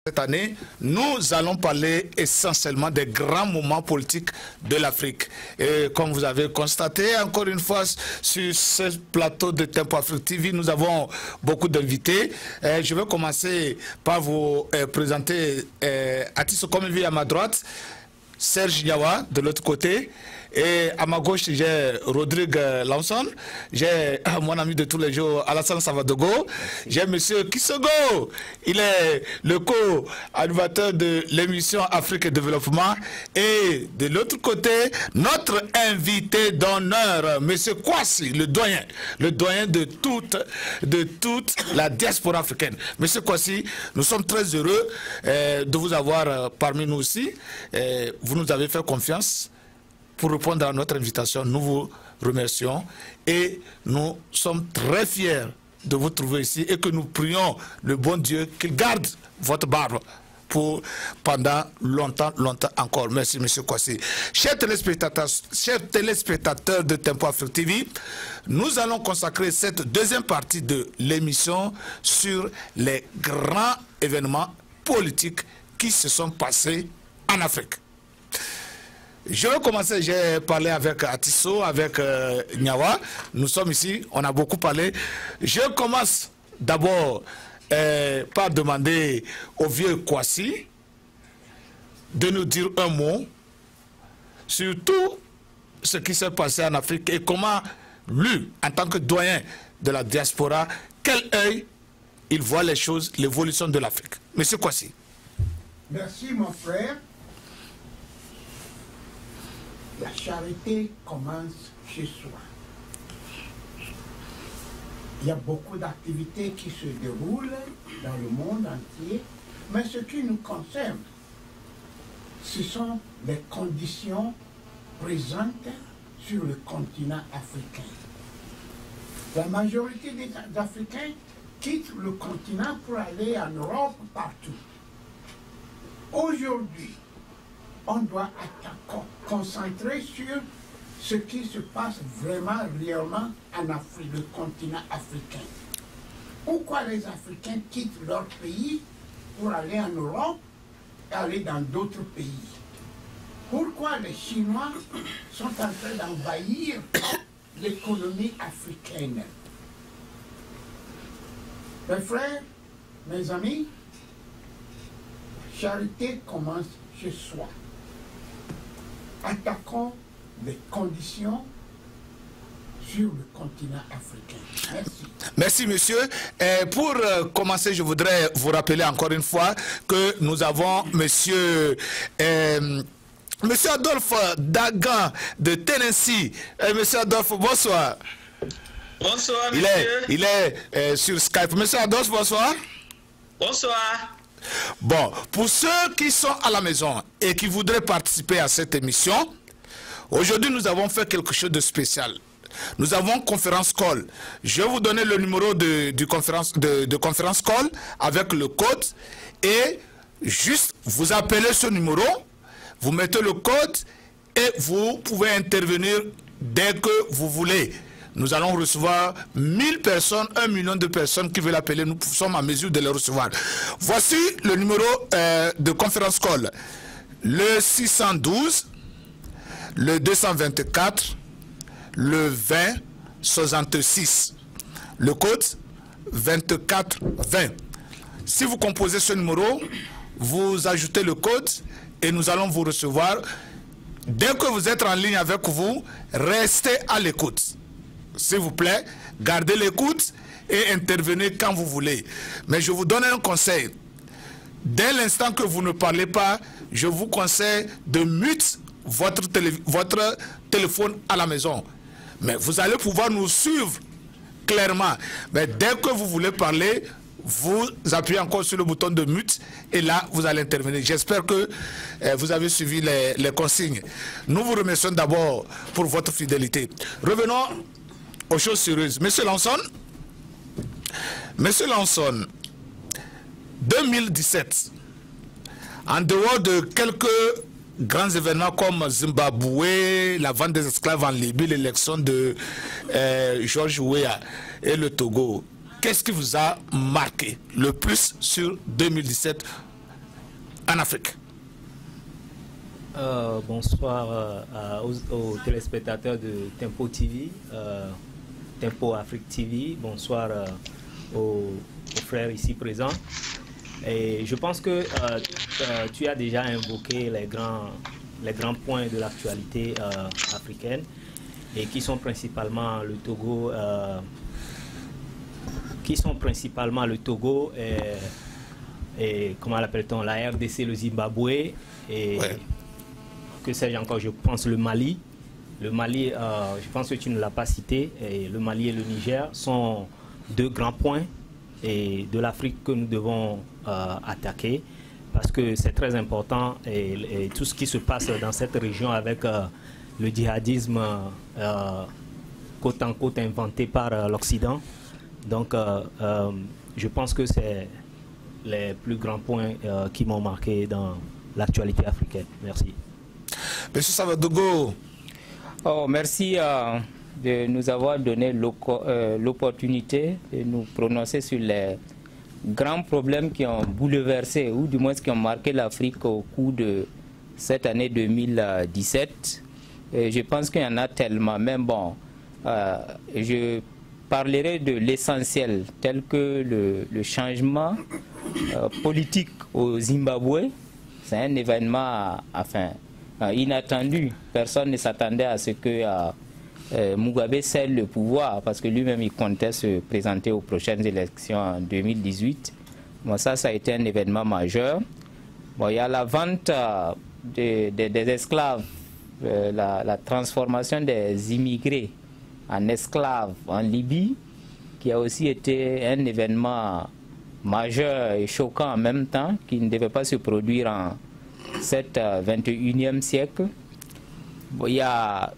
Cette année, nous allons parler essentiellement des grands moments politiques de l'Afrique. Et comme vous avez constaté, encore une fois, sur ce plateau de Tempo Afrique TV, nous avons beaucoup d'invités. Je vais commencer par vous présenter Atisso comme il vit à ma droite, Serge Nyawa de l'autre côté. Et à ma gauche, j'ai Rodrigue Lanson, j'ai mon ami de tous les jours, Alassane Savadogo, j'ai monsieur Kisogo, il est le co-animateur de l'émission Afrique et Développement, et de l'autre côté, notre invité d'honneur, monsieur Kwasi, le doyen de toute la diaspora africaine. Monsieur Kwasi, nous sommes très heureux de vous avoir parmi nous aussi. Vous nous avez fait confiance pour répondre à notre invitation. Nous vous remercions et nous sommes très fiers de vous trouver ici et que nous prions le bon Dieu qu'il garde votre barbe pour pendant longtemps encore. Merci, monsieur Kwasi. Chers téléspectateurs de Tempo Afrique TV, nous allons consacrer cette deuxième partie de l'émission sur les grands événements politiques qui se sont passés en Afrique. Je vais commencer, j'ai parlé avec Atisso, avec Nyawa. Nous sommes ici, on a beaucoup parlé. Je commence d'abord par demander au vieux Kwasi de nous dire un mot sur tout ce qui s'est passé en Afrique et comment lui, en tant que doyen de la diaspora, quel œil il voit les choses, l'évolution de l'Afrique. Monsieur Kwasi. Merci mon frère. La charité commence chez soi. Il y a beaucoup d'activités qui se déroulent dans le monde entier, mais ce qui nous concerne, ce sont les conditions présentes sur le continent africain. La majorité des Africains quittent le continent pour aller en Europe partout. Aujourd'hui, on doit être concentré sur ce qui se passe vraiment, réellement en Afrique, le continent africain. Pourquoi les Africains quittent leur pays pour aller en Europe et aller dans d'autres pays? Pourquoi les Chinois sont en train d'envahir l'économie africaine? Mes frères, mes amis, charité commence chez soi. Attaquons les conditions sur le continent africain. Merci. Merci, monsieur. Pour commencer, je voudrais vous rappeler encore une fois que nous avons monsieur Adolphe Dagan de Tennessee. Monsieur Adolphe, bonsoir. Bonsoir, monsieur. Il est sur Skype. Monsieur Adolphe, bonsoir. Bonsoir. Bon, pour ceux qui sont à la maison et qui voudraient participer à cette émission, aujourd'hui nous avons fait quelque chose de spécial. Nous avons conférence call. Je vais vous donner le numéro de conférence call avec le code et juste vous appelez ce numéro, vous mettez le code et vous pouvez intervenir dès que vous voulez. Nous allons recevoir 1000 personnes, 1 million de personnes qui veulent appeler. Nous sommes en mesure de les recevoir. Voici le numéro de conférence call. Le 612, le 224, le 20 66. Le code 2420. Si vous composez ce numéro, vous ajoutez le code et nous allons vous recevoir. Dès que vous êtes en ligne avec vous, restez à l'écoute. S'il vous plaît, gardez l'écoute et intervenez quand vous voulez. Mais je vous donne un conseil. Dès l'instant que vous ne parlez pas, je vous conseille de muter votre téléphone à la maison. Mais vous allez pouvoir nous suivre clairement. Mais dès que vous voulez parler, vous appuyez encore sur le bouton de mute et là, vous allez intervenir. J'espère que vous avez suivi les consignes. Nous vous remercions d'abord pour votre fidélité. Revenons aux choses sérieuses. Monsieur Lanson, 2017, en dehors de quelques grands événements comme Zimbabwe, la vente des esclaves en Libye, l'élection de George Weah et le Togo, qu'est-ce qui vous a marqué le plus sur 2017 en Afrique. Bonsoir aux téléspectateurs de Tempo TV, Tempo Afrique TV. Bonsoir aux frères ici présents. Et je pense que tu as déjà invoqué les grands points de l'actualité africaine et qui sont principalement le Togo, et comment l'appelle-t-on, la RDC, le Zimbabwe et que sais-je encore, je pense le Mali. Le Mali, je pense que tu ne l'as pas cité, et le Mali et le Niger sont deux grands points et de l'Afrique que nous devons attaquer parce que c'est très important et tout ce qui se passe dans cette région avec le djihadisme côte en côte inventé par l'Occident. Donc je pense que c'est les plus grands points qui m'ont marqué dans l'actualité africaine. Merci. Monsieur Savadogo. Oh, merci de nous avoir donné l'opportunité de nous prononcer sur les grands problèmes qui ont bouleversé, ou du moins qui ont marqué l'Afrique au cours de cette année 2017. Et je pense qu'il y en a tellement, mais bon, je parlerai de l'essentiel, tel que le changement politique au Zimbabwe. C'est un événement inattendu. Personne ne s'attendait à ce que Mugabe cède le pouvoir parce que lui-même il comptait se présenter aux prochaines élections en 2018. Bon, ça a été un événement majeur. Bon, il y a la vente des esclaves, la transformation des immigrés en esclaves en Libye, qui a aussi été un événement majeur et choquant en même temps, qui ne devait pas se produire en cet 21e siècle. Bon, il y a,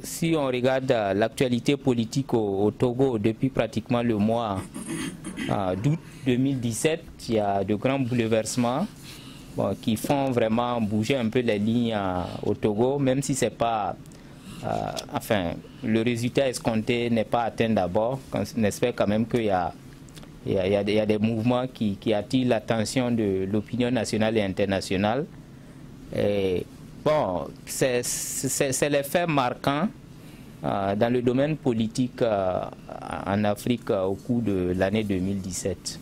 si on regarde l'actualité politique au Togo depuis pratiquement le mois d'août 2017, il y a de grands bouleversements qui font vraiment bouger un peu les lignes au Togo, même si c'est pas, le résultat escompté n'est pas atteint d'abord. On espère quand même qu'il y a des mouvements qui attirent l'attention de l'opinion nationale et internationale. Et bon, c'est les faits marquants dans le domaine politique en Afrique au cours de l'année 2017.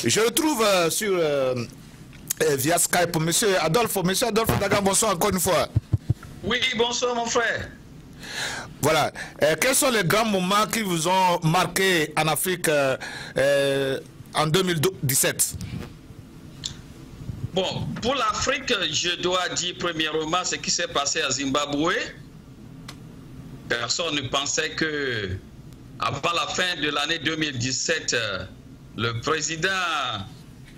Je retrouve via Skype Monsieur Adolphe. Monsieur Adolphe Daga, bonsoir encore une fois. Oui, bonsoir mon frère. Voilà. Quels sont les grands moments qui vous ont marqué en Afrique en 2017? Bon, pour l'Afrique, je dois dire premièrement ce qui s'est passé à Zimbabwe. Personne ne pensait que, avant la fin de l'année 2017, le président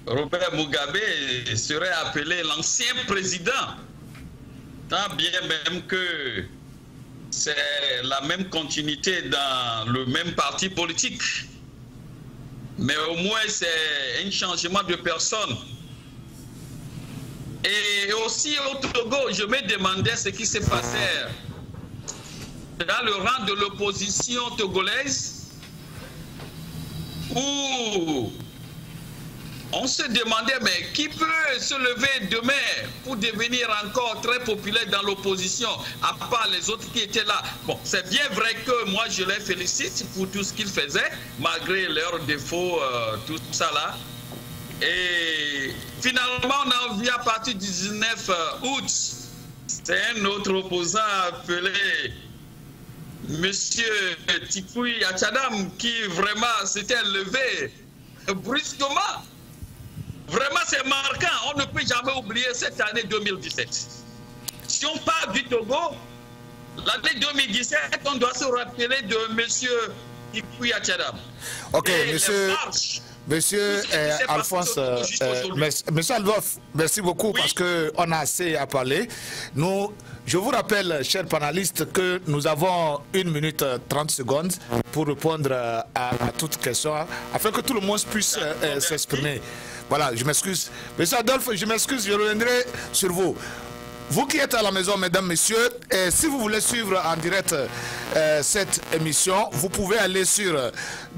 Robert Mugabe serait appelé l'ancien président. Tant bien même que c'est la même continuité dans le même parti politique. Mais au moins, c'est un changement de personne. Et aussi au Togo, je me demandais ce qui s'est passé dans le rang de l'opposition togolaise, où on se demandait, mais qui peut se lever demain pour devenir encore très populaire dans l'opposition, à part les autres qui étaient là. Bon, c'est bien vrai que moi, je les félicite pour tout ce qu'ils faisaient, malgré leurs défauts, tout ça là. Et finalement, on a vu à partir du 19 août, c'est un autre opposant appelé Monsieur Tikui Achadam qui vraiment s'était levé brusquement. Vraiment, c'est marquant. On ne peut jamais oublier cette année 2017. Si on parle du Togo, l'année 2017, on doit se rappeler de M. Tikui Achadam. Ok, Monsieur Alphonse, Monsieur Adolphe, merci beaucoup parce qu'on a assez à parler. Je vous rappelle, chers panélistes, que nous avons 1 minute 30 secondes pour répondre à toutes questions, afin que tout le monde puisse s'exprimer. Voilà, je m'excuse. Monsieur Adolphe, je m'excuse, je reviendrai sur vous. Vous qui êtes à la maison, mesdames, messieurs, et si vous voulez suivre en direct cette émission, vous pouvez aller sur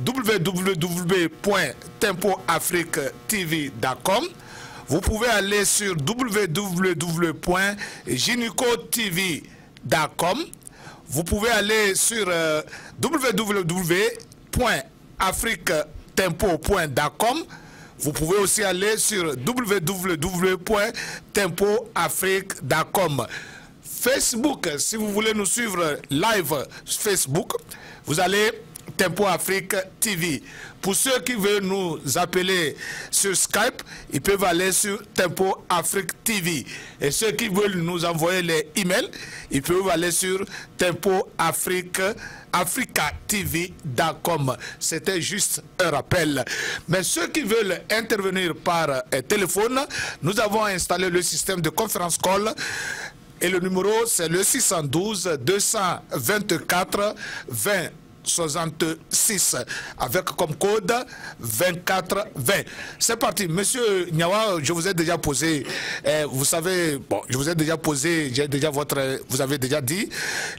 www.tempoafricetv.com. vous pouvez aller sur www.ginicotv.com. Vous pouvez aller sur www.afriquetempo.com. Vous pouvez aussi aller sur www.tempoafrique.com. Facebook, si vous voulez nous suivre live Facebook, vous allez Tempo Afrique TV. Pour ceux qui veulent nous appeler sur Skype, ils peuvent aller sur Tempo Afrique TV. Et ceux qui veulent nous envoyer les emails, ils peuvent aller sur Tempo Afrique africatv.com. C'était juste un rappel. Mais ceux qui veulent intervenir par téléphone, nous avons installé le système de conférence call. Et le numéro, c'est le 612 224 20 66 avec comme code 2420. C'est parti. Monsieur Nyawa, je vous ai déjà posé, vous savez, bon, je vous ai déjà posé, j'ai déjà vous avez déjà dit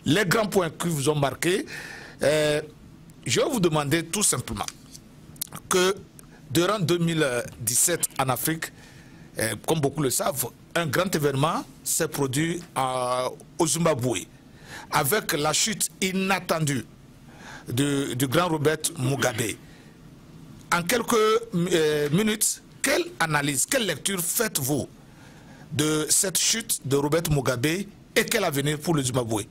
les grands points qui vous ont marqué. Je vais vous demander tout simplement que durant 2017 en Afrique, comme beaucoup le savent, un grand événement s'est produit au Zimbabwe avec la chute inattendue du grand Robert Mugabe. En quelques minutes, quelle analyse, quelle lecture faites-vous de cette chute de Robert Mugabe et quel avenir pour le Zimbabwe?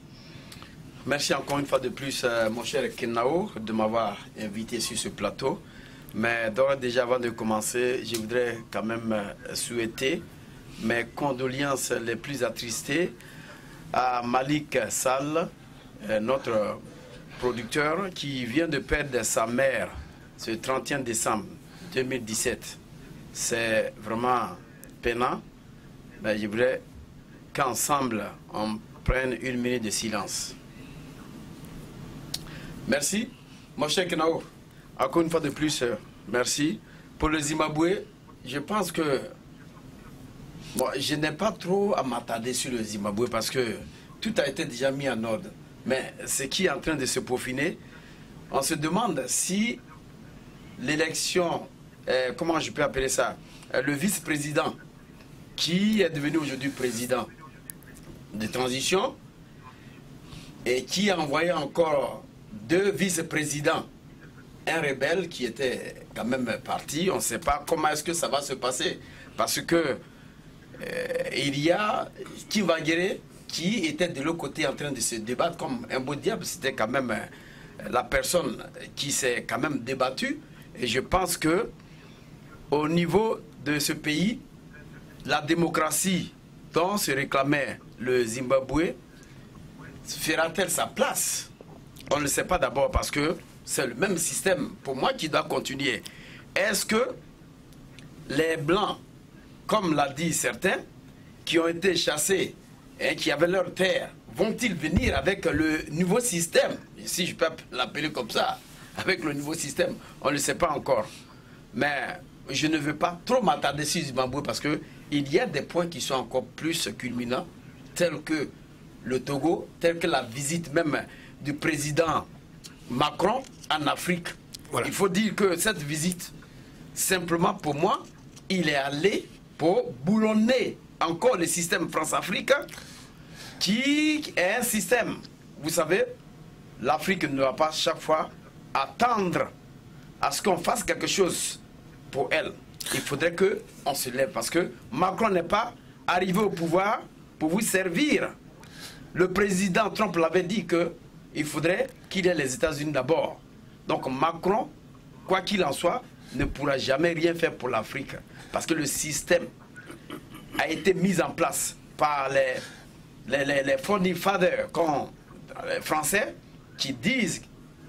Merci encore une fois de plus, mon cher Kenao, de m'avoir invité sur ce plateau. Mais d'ores déjà, avant de commencer, je voudrais quand même souhaiter mes condoléances les plus attristées à Malik Sall, notre producteur qui vient de perdre sa mère ce 31 décembre 2017. C'est vraiment peinant. Mais je voudrais qu'ensemble, on prenne une minute de silence. Merci, mon cher Kenao. Encore une fois de plus, merci. Pour le Zimbabwe, je pense que bon, je n'ai pas trop à m'attarder sur le Zimbabwe parce que tout a été déjà mis en ordre. Mais ce qui est en train de se peaufiner, on se demande si l'élection, comment je peux appeler ça, le vice-président qui est devenu aujourd'hui président de transition et qui a envoyé encore 2 vice-présidents, un rebelle qui était quand même parti, on ne sait pas comment est-ce que ça va se passer parce que il y a Kivangere qui était de l'autre côté en train de se débattre comme un beau diable. C'était quand même la personne qui s'est quand même débattue. Et je pense que au niveau de ce pays, la démocratie dont se réclamait le Zimbabwe fera-t-elle sa place? On ne le sait pas d'abord parce que c'est le même système pour moi qui doit continuer. Est-ce que les Blancs, comme l'a dit certains, qui ont été chassés et qui avaient leur terre, vont-ils venir avec le nouveau système? Si je peux l'appeler comme ça, avec le nouveau système, on ne le sait pas encore. Mais je ne veux pas trop m'attarder sur Zimbabwe parce qu'il y a des points qui sont encore plus culminants, tels que le Togo, tels que la visite même du président Macron en Afrique. Voilà. Il faut dire que cette visite, simplement pour moi, il est allé pour boulonner encore le système France-Afrique, qui est un système, vous savez, l'Afrique ne va pas chaque fois attendre à ce qu'on fasse quelque chose pour elle. Il faudrait qu'on se lève parce que Macron n'est pas arrivé au pouvoir pour vous servir. Le président Trump l'avait dit qu'il faudrait qu'il ait les États-Unis d'abord. Donc Macron, quoi qu'il en soit, ne pourra jamais rien faire pour l'Afrique. Parce que le système a été mis en place par les founding fathers français qui disent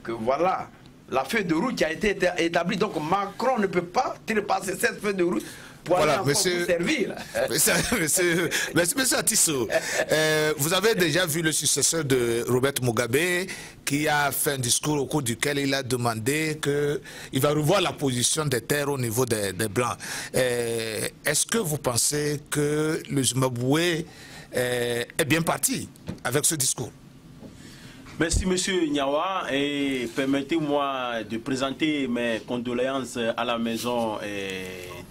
que voilà la feuille de route qui a été établie. Donc Macron ne peut pas trépasser cette feuille de route pour aller encore vous servir. Monsieur Atisso, vous avez déjà vu le successeur de Robert Mugabe qui a fait un discours au cours duquel il a demandé qu'il va revoir la position des terres au niveau des Blancs. Est-ce que vous pensez que le Zimbabwe est bien parti avec ce discours? Merci Monsieur Nyawa et permettez-moi de présenter mes condoléances à la maison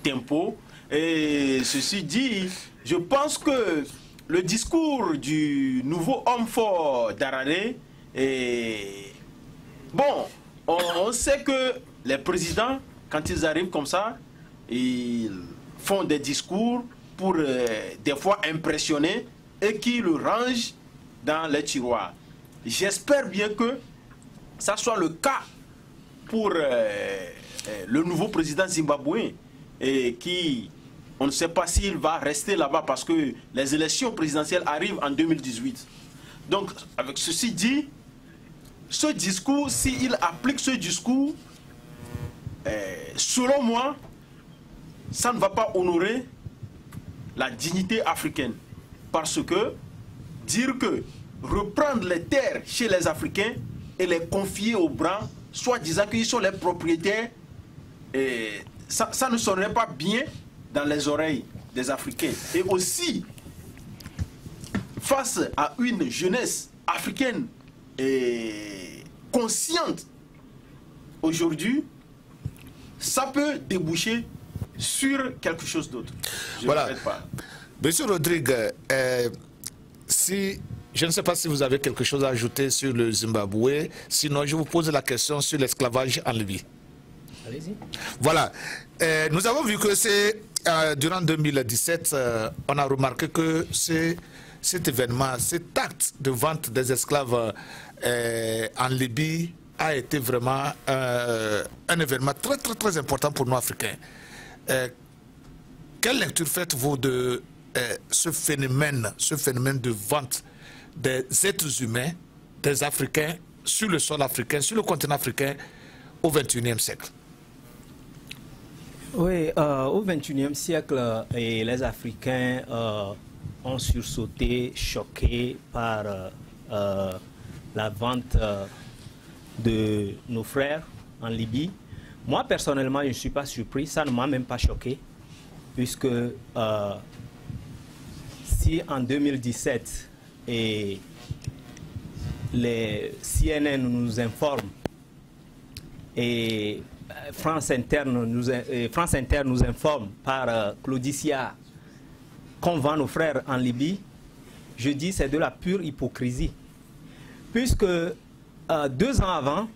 Tempo Et ceci dit, je pense que le discours du nouveau homme fort d'Harare est... Bon, on sait que les présidents, quand ils arrivent comme ça, ils font des discours pour des fois impressionner et qui le rangent dans les tiroirs. J'espère bien que ça soit le cas pour le nouveau président zimbabwéen et qui, on ne sait pas s'il va rester là-bas parce que les élections présidentielles arrivent en 2018. Donc, avec ceci dit, ce discours, s'il applique ce discours, selon moi, ça ne va pas honorer la dignité africaine. Parce que dire que reprendre les terres chez les Africains et les confier aux Blancs, soit disant qu'ils sont les propriétaires, ça ne sonnerait pas bien dans les oreilles des Africains. Et aussi, face à une jeunesse africaine consciente aujourd'hui, ça peut déboucher sur quelque chose d'autre. Voilà. Monsieur Rodrigue, je ne sais pas si vous avez quelque chose à ajouter sur le Zimbabwe, sinon je vous pose la question sur l'esclavage en Libye. Allez-y. Voilà. Nous avons vu que c'est durant 2017, on a remarqué que cet événement, cet acte de vente des esclaves en Libye a été vraiment un événement très important pour nous Africains. Quelle lecture faites-vous de ce phénomène de vente des êtres humains, des Africains, sur le sol africain, sur le continent africain, au XXIe siècle? Oui, au XXIe siècle, les Africains ont sursauté, choqués par la vente de nos frères en Libye. Moi, personnellement, je ne suis pas surpris, ça ne m'a même pas choqué, puisque si en 2017, les CNN nous informent et France Inter nous informe par Claudicia qu'on vend nos frères en Libye, je dis c'est de la pure hypocrisie. Puisque 2 ans avant,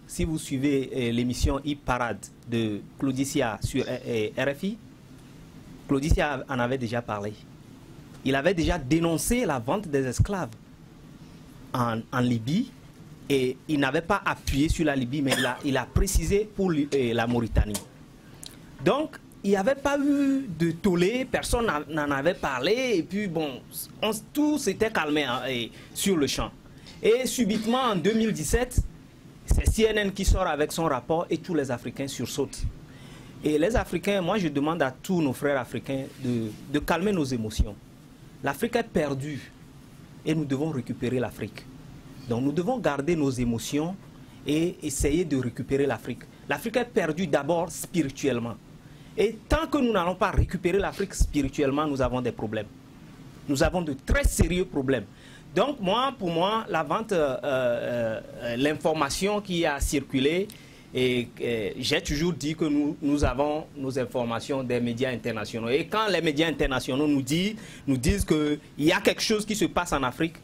si vous suivez l'émission Hip Parade de Claudicia sur RFI, Claudicia en avait déjà parlé. Il avait déjà dénoncé la vente des esclaves en Libye et il n'avait pas appuyé sur la Libye, mais il a précisé pour la Mauritanie. Donc, il n'y avait pas eu de tollé, personne n'en avait parlé et puis bon, tout s'était calmé sur le champ. Et subitement, en 2017, c'est CNN qui sort avec son rapport et tous les Africains sursautent. Et les Africains, moi je demande à tous nos frères africains de calmer nos émotions. L'Afrique est perdue et nous devons récupérer l'Afrique. Donc nous devons garder nos émotions et essayer de récupérer l'Afrique. L'Afrique est perdue d'abord spirituellement. Et tant que nous n'allons pas récupérer l'Afrique spirituellement, nous avons des problèmes. Nous avons de très sérieux problèmes. Donc pour moi, la vente, l'information qui a circulé, et j'ai toujours dit que nous avons nos informations des médias internationaux. Et quand les médias internationaux nous disent qu'il y a quelque chose qui se passe en Afrique,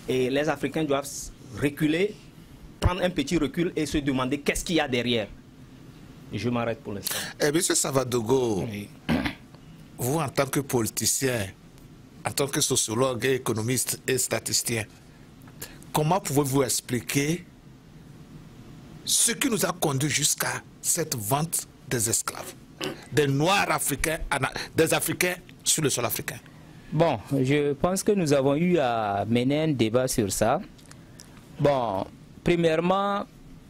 et les Africains doivent reculer, prendre un petit recul et se demander qu'est-ce qu'il y a derrière. Et je m'arrête pour l'instant. Monsieur Savadogo, oui. Vous en tant que politicien, en tant que sociologue, économiste et statisticien, comment pouvez-vous expliquer ce qui nous a conduit jusqu'à cette vente des esclaves, des Noirs africains, des Africains sur le sol africain? Bon, je pense que nous avons eu à mener un débat sur ça. Bon, premièrement,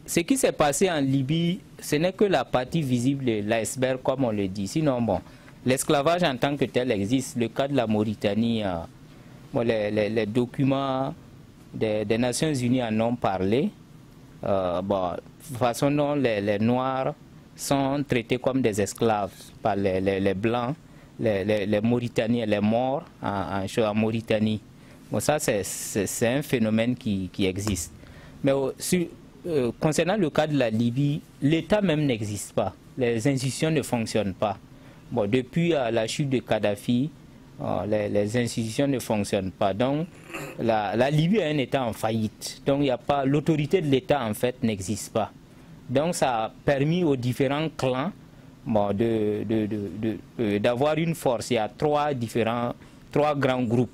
ce qui s'est passé en Libye, ce n'est que la partie visible de l'iceberg, comme on le dit. Sinon, bon, l'esclavage en tant que tel existe. Le cas de la Mauritanie, bon, les documents des Nations Unies en ont parlé. Bon, de toute façon, non, les Noirs sont traités comme des esclaves par les Blancs, les Mauritaniens, les morts en Mauritanie. Bon, ça, c'est un phénomène qui existe. Mais concernant le cas de la Libye, l'État même n'existe pas. Les institutions ne fonctionnent pas. bon, depuis la chute de Kadhafi, les institutions ne fonctionnent pas. Donc, la Libye est un État en faillite. Donc, il n'y a pas, l'autorité de l'État, en fait, n'existe pas. Donc, ça a permis aux différents clans bon, d'avoir une force. Il y a trois grands groupes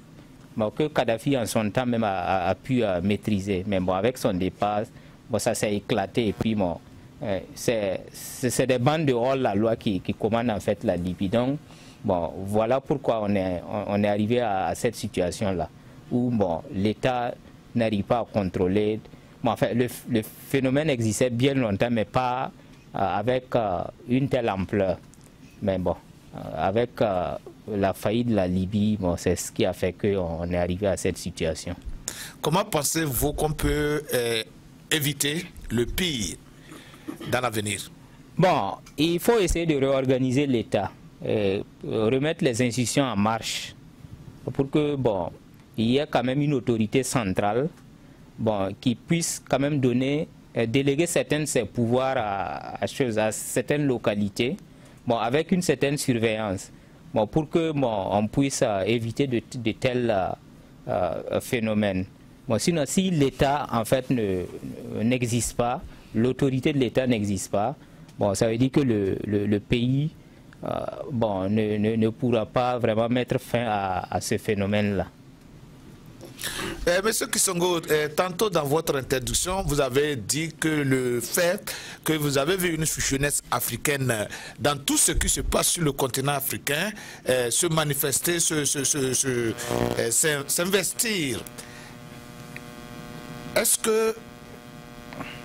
bon, que Kadhafi, en son temps, même a pu maîtriser. Mais bon, avec son départ, bon, ça s'est éclaté. Et puis, bon, c'est des bandes de hors-la-loi qui commandent, en fait, la Libye. Donc, bon, voilà pourquoi on est arrivé à cette situation-là, où bon, l'État n'arrive pas à contrôler. Bon, enfin, le phénomène existait bien longtemps, mais pas avec une telle ampleur. Mais bon, avec la faillite de la Libye, bon, c'est ce qui a fait qu'on est arrivé à cette situation. Comment pensez-vous qu'on peut éviter le pire dans l'avenir? Bon, il faut essayer de réorganiser l'État. Remettre les institutions en marche pour que bon, il y ait quand même une autorité centrale bon, qui puisse quand même déléguer certains de ses pouvoirs à certaines localités bon, avec une certaine surveillance bon, pour que bon, on puisse éviter de tels phénomènes. Bon, sinon, si l'État en fait n'existe pas, l'autorité de l'État n'existe pas, bon, ça veut dire que le pays bon, ne pourra pas vraiment mettre fin à ce phénomène-là. Monsieur Kisongo, tantôt dans votre introduction, vous avez dit que le fait que vous avez vu une jeunesse africaine dans tout ce qui se passe sur le continent africain se manifester, s'investir. Est-ce que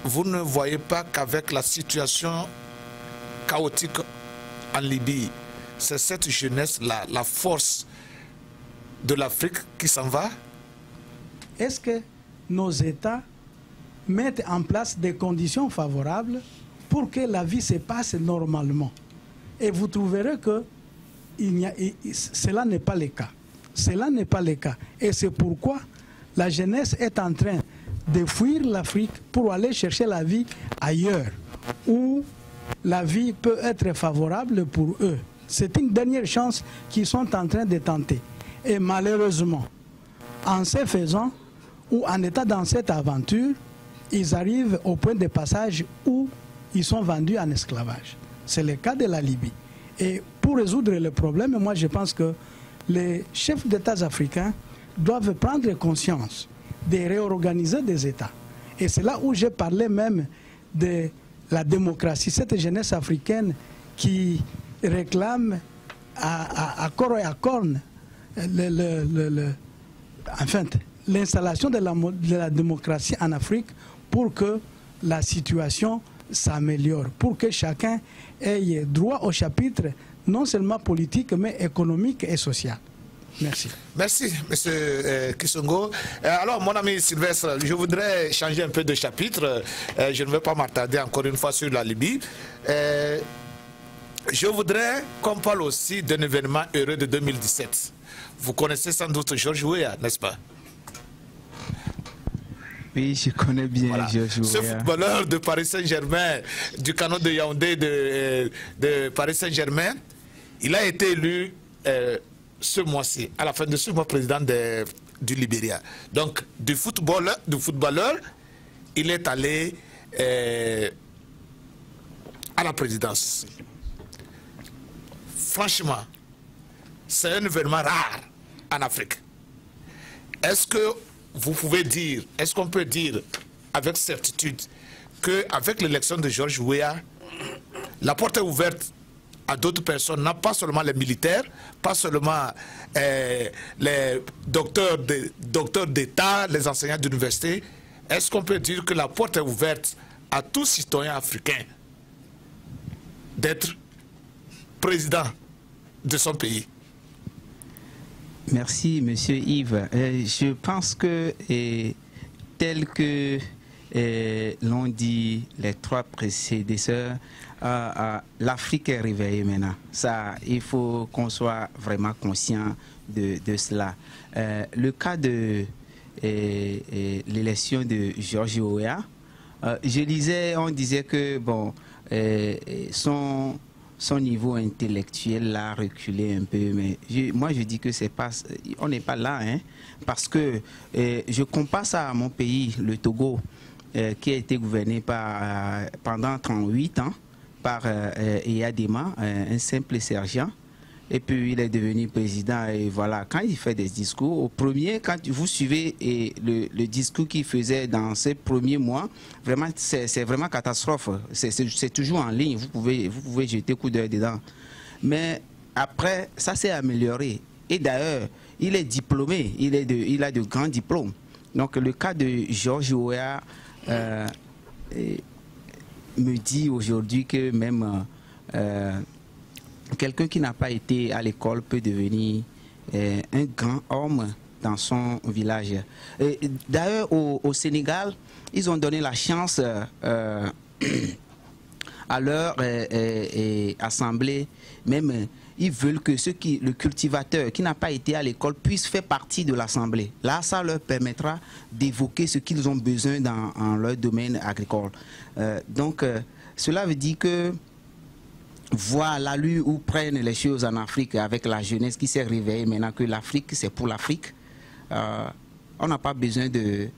vous ne voyez pas qu'avec la situation chaotique en Libye, c'est cette jeunesse-là, la force de l'Afrique qui s'en va? Est-ce que nos États mettent en place des conditions favorables pour que la vie se passe normalement? Et vous trouverez que cela n'est pas le cas. Cela n'est pas le cas. Et c'est pourquoi la jeunesse est en train de fuir l'Afrique pour aller chercher la vie ailleurs, où la vie peut être favorable pour eux. C'est une dernière chance qu'ils sont en train de tenter. Et malheureusement, en ce faisant, ou en état dans cette aventure, ils arrivent au point de passage où ils sont vendus en esclavage. C'est le cas de la Libye. Et pour résoudre le problème, moi je pense que les chefs d'État africains doivent prendre conscience de réorganiser des États. Et c'est là où j'ai parlé même de la démocratie, cette jeunesse africaine qui réclame à corps et à corne l'installation de la démocratie en Afrique pour que la situation s'améliore, pour que chacun ait droit au chapitre non seulement politique mais économique et social. Merci. Merci, M. Kisongo. Alors, mon ami Sylvestre, je voudrais changer un peu de chapitre. Je ne vais pas m'attarder encore une fois sur la Libye. Je voudrais qu'on parle aussi d'un événement heureux de 2017. Vous connaissez sans doute Georges Weah, n'est-ce pas? Oui, je connais bien voilà. Georges Weah. Ce footballeur de Paris Saint-Germain, du canon de Yaoundé de Paris Saint-Germain, il a été élu ce mois-ci, à la fin de ce mois, président du Libéria. Donc, du footballeur, il est allé à la présidence. Franchement, c'est un événement rare en Afrique. Est-ce que vous pouvez dire, est-ce qu'on peut dire avec certitude qu'avec l'élection de Georges Weah, la porte est ouverte à d'autres personnes, non pas seulement les militaires, pas seulement les docteurs d'État, les enseignants d'université. Est-ce qu'on peut dire que la porte est ouverte à tout citoyen africain d'être président de son pays? Merci, Monsieur Yves. Je pense que, tel que l'ont dit les trois prédécesseurs, l'Afrique est réveillée maintenant. Ça, il faut qu'on soit vraiment conscient de cela. Le cas de l'élection de Georges Weah, je lisais, on disait que bon, son son niveau intellectuel l'a reculé un peu, mais moi je dis que c'est pas, on n'est pas là, hein, parce que je compare ça à mon pays, le Togo, qui a été gouverné pendant 38 ans par Eyadema, un simple sergent. Et puis il est devenu président et voilà, quand il fait des discours, au premier, quand vous suivez le discours qu'il faisait dans ces premiers mois, vraiment c'est vraiment catastrophe. C'est toujours en ligne, vous pouvez jeter un coup d'œil dedans. Mais après, ça s'est amélioré. Et d'ailleurs, il est diplômé, il a de grands diplômes. Donc le cas de George Weah me dit aujourd'hui que même quelqu'un qui n'a pas été à l'école peut devenir un grand homme dans son village. D'ailleurs, au Sénégal, ils ont donné la chance à leur assemblée. Même, ils veulent que le cultivateur qui n'a pas été à l'école puisse faire partie de l'assemblée. Là, ça leur permettra d'évoquer ce qu'ils ont besoin dans leur domaine agricole. Donc, cela veut dire que voir l'allure où prennent les choses en Afrique avec la jeunesse qui s'est réveillée maintenant que l'Afrique, c'est pour l'Afrique. On n'a pas besoin de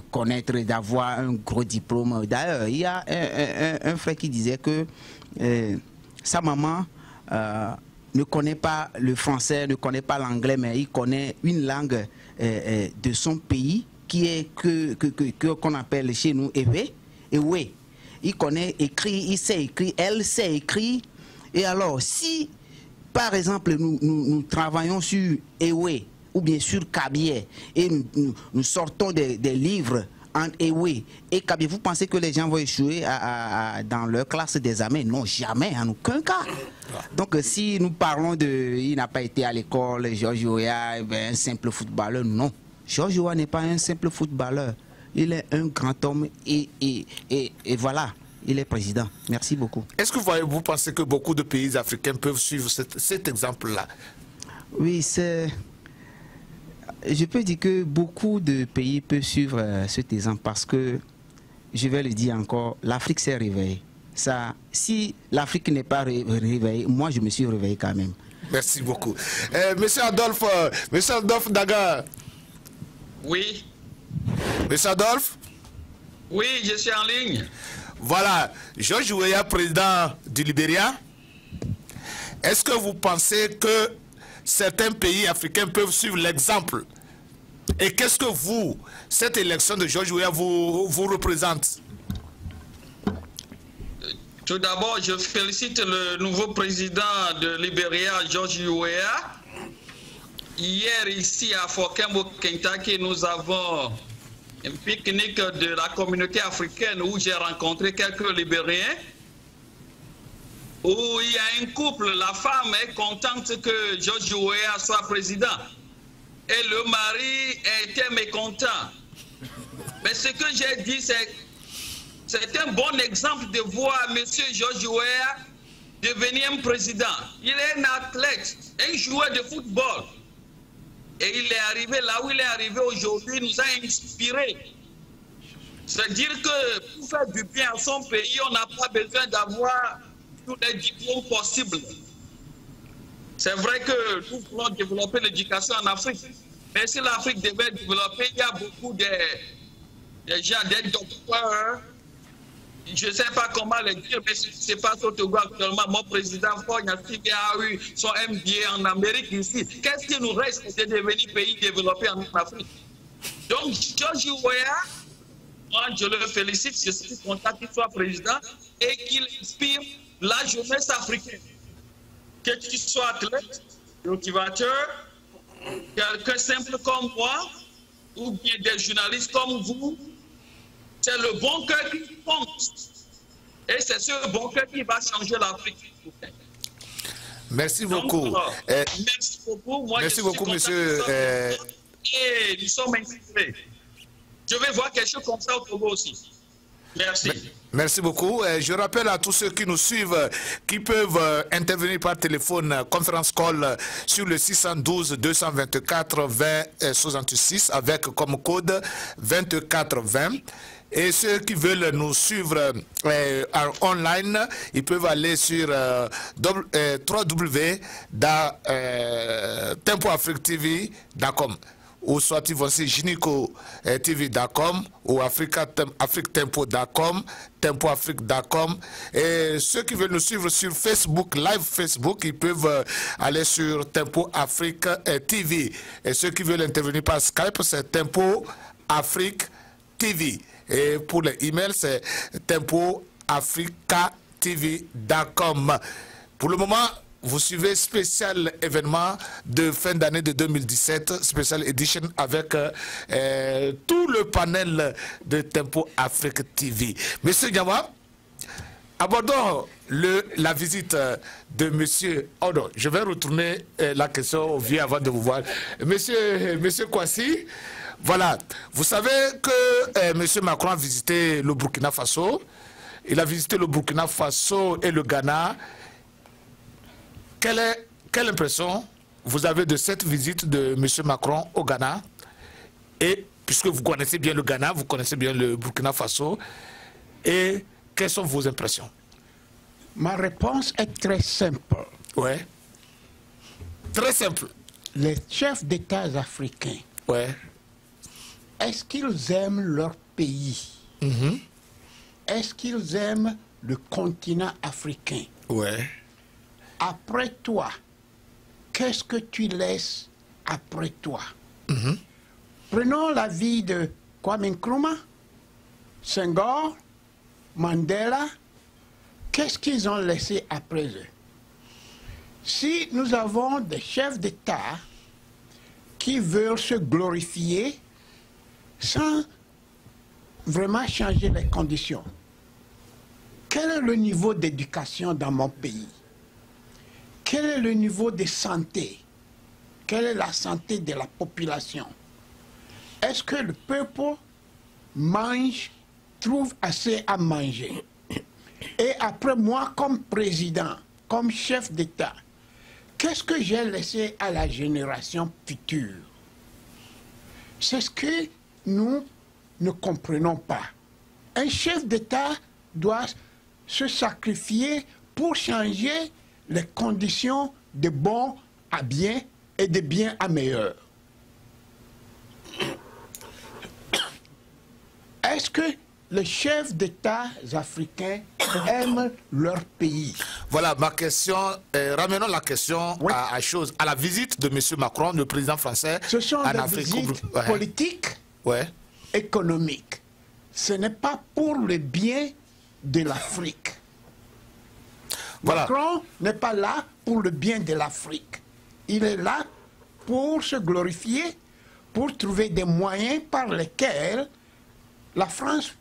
connaître, d'avoir un gros diplôme. D'ailleurs, il y a un frère qui disait que sa maman ne connaît pas le français, ne connaît pas l'anglais, mais il connaît une langue de son pays qui est qu'on appelle chez nous Ewe. Il connaît écrit, il sait écrire, elle sait écrire. Et alors, si, par exemple, nous travaillons sur Ewe ou bien sur Kabié et nous sortons des livres en Ewe et Kabié, vous pensez que les gens vont échouer dans leur classe d'examen? Non, jamais, en aucun cas. Donc, si nous parlons il n'a pas été à l'école, George Weah, un simple footballeur, non. George Weah n'est pas un simple footballeur. Il est un grand homme et voilà, il est président. Merci beaucoup. Est-ce que vous pensez que beaucoup de pays africains peuvent suivre cet exemple-là? Oui, je peux dire que beaucoup de pays peuvent suivre cet exemple parce que, je vais le dire encore, l'Afrique s'est réveillée. Si l'Afrique n'est pas réveillée, moi je me suis réveillé quand même. Merci beaucoup. Monsieur Adolphe Daga. Oui. Monsieur Adolphe? Oui, je suis en ligne. Voilà, George Weah, président du Libéria. Est-ce que vous pensez que certains pays africains peuvent suivre l'exemple? Et qu'est-ce que cette élection de George Weah vous représente? Tout d'abord, je félicite le nouveau président de Libéria, George Weah. Hier, ici à Fort-Campbell, Kentucky, nous avons un pique-nique de la communauté africaine où j'ai rencontré quelques Libériens, où il y a un couple, la femme est contente que George Weah soit président et le mari était mécontent. Mais ce que j'ai dit, c'est un bon exemple de voir M. George Weah devenir un président. Il est un athlète, un joueur de football. Et il est arrivé là où il est arrivé aujourd'hui, il nous a inspirés. C'est-à-dire que pour faire du bien à son pays, on n'a pas besoin d'avoir tous les diplômes possibles. C'est vrai que nous voulons développer l'éducation en Afrique. Mais si l'Afrique devait développer, il y a beaucoup de gens, des docteurs. Je ne sais pas comment le dire, mais c'est pas au Togo actuellement. Mon président Faure Gnassingbé a eu son MBA en Amérique ici. Qu'est-ce qui nous reste de devenir pays développé en Afrique? Donc, George Weah, moi je le félicite, je suis content qu'il soit président et qu'il inspire la jeunesse africaine. Que tu sois athlète, cultivateur, quelqu'un simple comme moi, ou bien des journalistes comme vous, c'est le bon cœur qui compte. Et c'est ce bon cœur qui va changer l'Afrique. Merci beaucoup. Donc, merci beaucoup. Moi, merci beaucoup, monsieur. Et nous sommes inspirés. Je vais voir quelque chose comme ça au Togo aussi. Merci. Merci beaucoup. Je rappelle à tous ceux qui nous suivent qui peuvent intervenir par téléphone, conférence call sur le 612 224 20 66 avec comme code 24 20. Et ceux qui veulent nous suivre en online, ils peuvent aller sur www.tempoafrictv.com ou soit ils vont sur GinicoTV.com ou AfriqueTempo.com, TempoAfrique.com. Et ceux qui veulent nous suivre sur Facebook, live Facebook, ils peuvent aller sur Tempo Afrique TV. Et ceux qui veulent intervenir par Skype, c'est Tempo Afrique TV. Et pour les emails, c'est tempoafricatv.com. Pour le moment, vous suivez spécial événement de fin d'année de 2017, spécial edition avec tout le panel de Tempo Afrique TV. Monsieur Diawa, abordons la visite de monsieur... Oh non, je vais retourner la question au vieux avant de vous voir. Monsieur Kwasi, voilà, vous savez que monsieur Macron a visité le Burkina Faso. Il a visité le Burkina Faso et le Ghana. Quelle impression vous avez de cette visite de M. Macron au Ghana? Et puisque vous connaissez bien le Ghana, vous connaissez bien le Burkina Faso, et quelles sont vos impressions? Ma réponse est très simple. Oui. Très simple. Les chefs d'État africains, est-ce qu'ils aiment leur pays? Est-ce qu'ils aiment le continent africain? Après toi, qu'est-ce que tu laisses après toi? Prenons la vie de Kwame Nkrumah, Senghor, Mandela. Qu'est-ce qu'ils ont laissé après eux? Si nous avons des chefs d'État qui veulent se glorifier sans vraiment changer les conditions, quel est le niveau d'éducation dans mon pays? Quel est le niveau de santé? Quelle est la santé de la population? Est-ce que le peuple mange, trouve assez à manger? Et après moi, comme président, comme chef d'État, qu'est-ce que j'ai laissé à la génération future? C'est ce que nous ne comprenons pas. Un chef d'État doit se sacrifier pour changer les conditions de bon à bien et de bien à meilleur. Est-ce que les chefs d'État africains aiment leur pays? Voilà ma question. Ramenons la question à la visite de M. Macron, le président français. Ce sont des visites politiques, économiques. Ce n'est pas pour le bien de l'Afrique. Macron n'est pas là pour le bien de l'Afrique. Il est là pour se glorifier, pour trouver des moyens par lesquels la France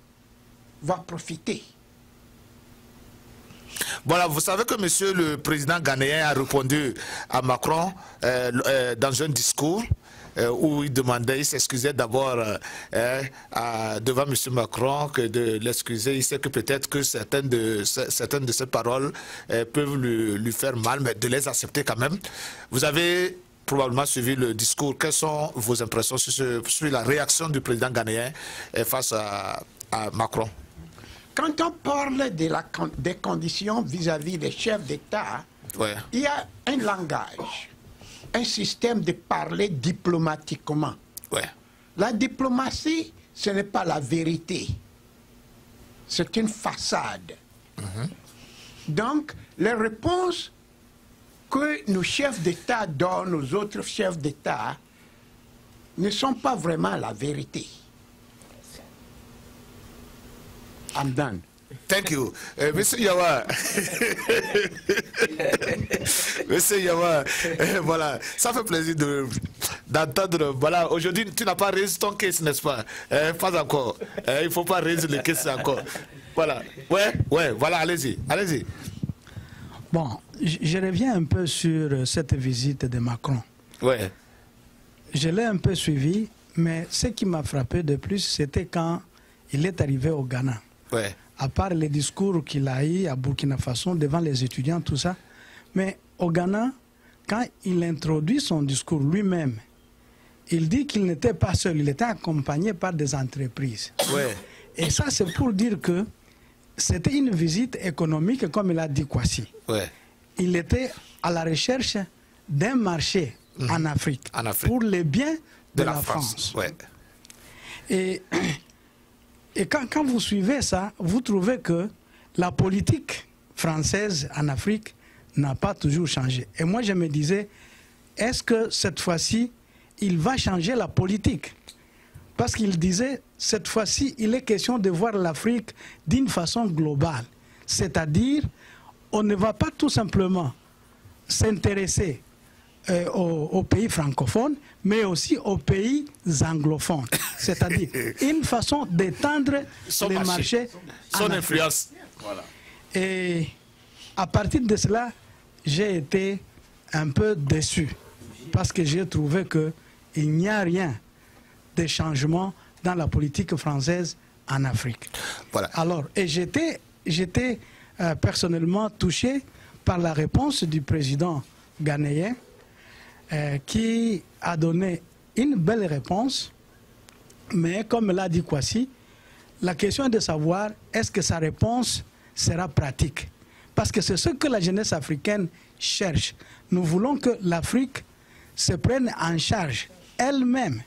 va profiter. Voilà, vous savez que monsieur le président ghanéen a répondu à Macron dans un discours où il demandait, il s'excusait d'abord devant M. Macron que de l'excuser. Il sait que peut-être que certaines de ses paroles peuvent lui faire mal, mais de les accepter quand même. Vous avez probablement suivi le discours. Quelles sont vos impressions sur la réaction du président ghanéen face à Macron? Quand on parle des conditions vis-à-vis des chefs d'État, il y a un langage, un système de parler diplomatiquement. La diplomatie, ce n'est pas la vérité. C'est une façade. Donc, les réponses que nos chefs d'État donnent aux autres chefs d'État ne sont pas vraiment la vérité. I'm done. Thank you. Monsieur Yawa. Monsieur Yawa, voilà, ça fait plaisir d'entendre. Voilà, aujourd'hui, tu n'as pas raison ton case, n'est-ce pas? Pas encore. Il ne faut pas résoudre le case encore. Voilà. Voilà, allez-y. Allez-y. Bon, je reviens un peu sur cette visite de Macron. Je l'ai un peu suivi, mais ce qui m'a frappé de plus, c'était quand il est arrivé au Ghana. Ouais. À part les discours qu'il a eu à Burkina Faso devant les étudiants, tout ça. Mais au Ghana, quand il introduit son discours lui-même, il dit qu'il n'était pas seul, il était accompagné par des entreprises. Ouais. Et ça, c'est pour dire que c'était une visite économique, comme il a dit Kwasi. Ouais. Il était à la recherche d'un marché en Afrique, pour les biens de la France. Ouais. Et quand vous suivez ça, vous trouvez que la politique française en Afrique n'a pas toujours changé. Et moi, je me disais, est-ce que cette fois-ci, il va changer la politique? Parce qu'il disait, cette fois-ci, il est question de voir l'Afrique d'une façon globale. C'est-à-dire, on ne va pas tout simplement s'intéresser aux pays francophones, mais aussi aux pays anglophones. C'est-à-dire une façon d'étendre les marchés. Son influence. Voilà. Et à partir de cela, j'ai été un peu déçu. Parce que j'ai trouvé qu'il n'y a rien de changement dans la politique française en Afrique. Voilà. Alors, et j'étais personnellement touché par la réponse du président ghanéen qui a donné une belle réponse, mais comme l'a dit Kwasi, la question est de savoir est-ce que sa réponse sera pratique. Parce que c'est ce que la jeunesse africaine cherche. Nous voulons que l'Afrique se prenne en charge elle-même.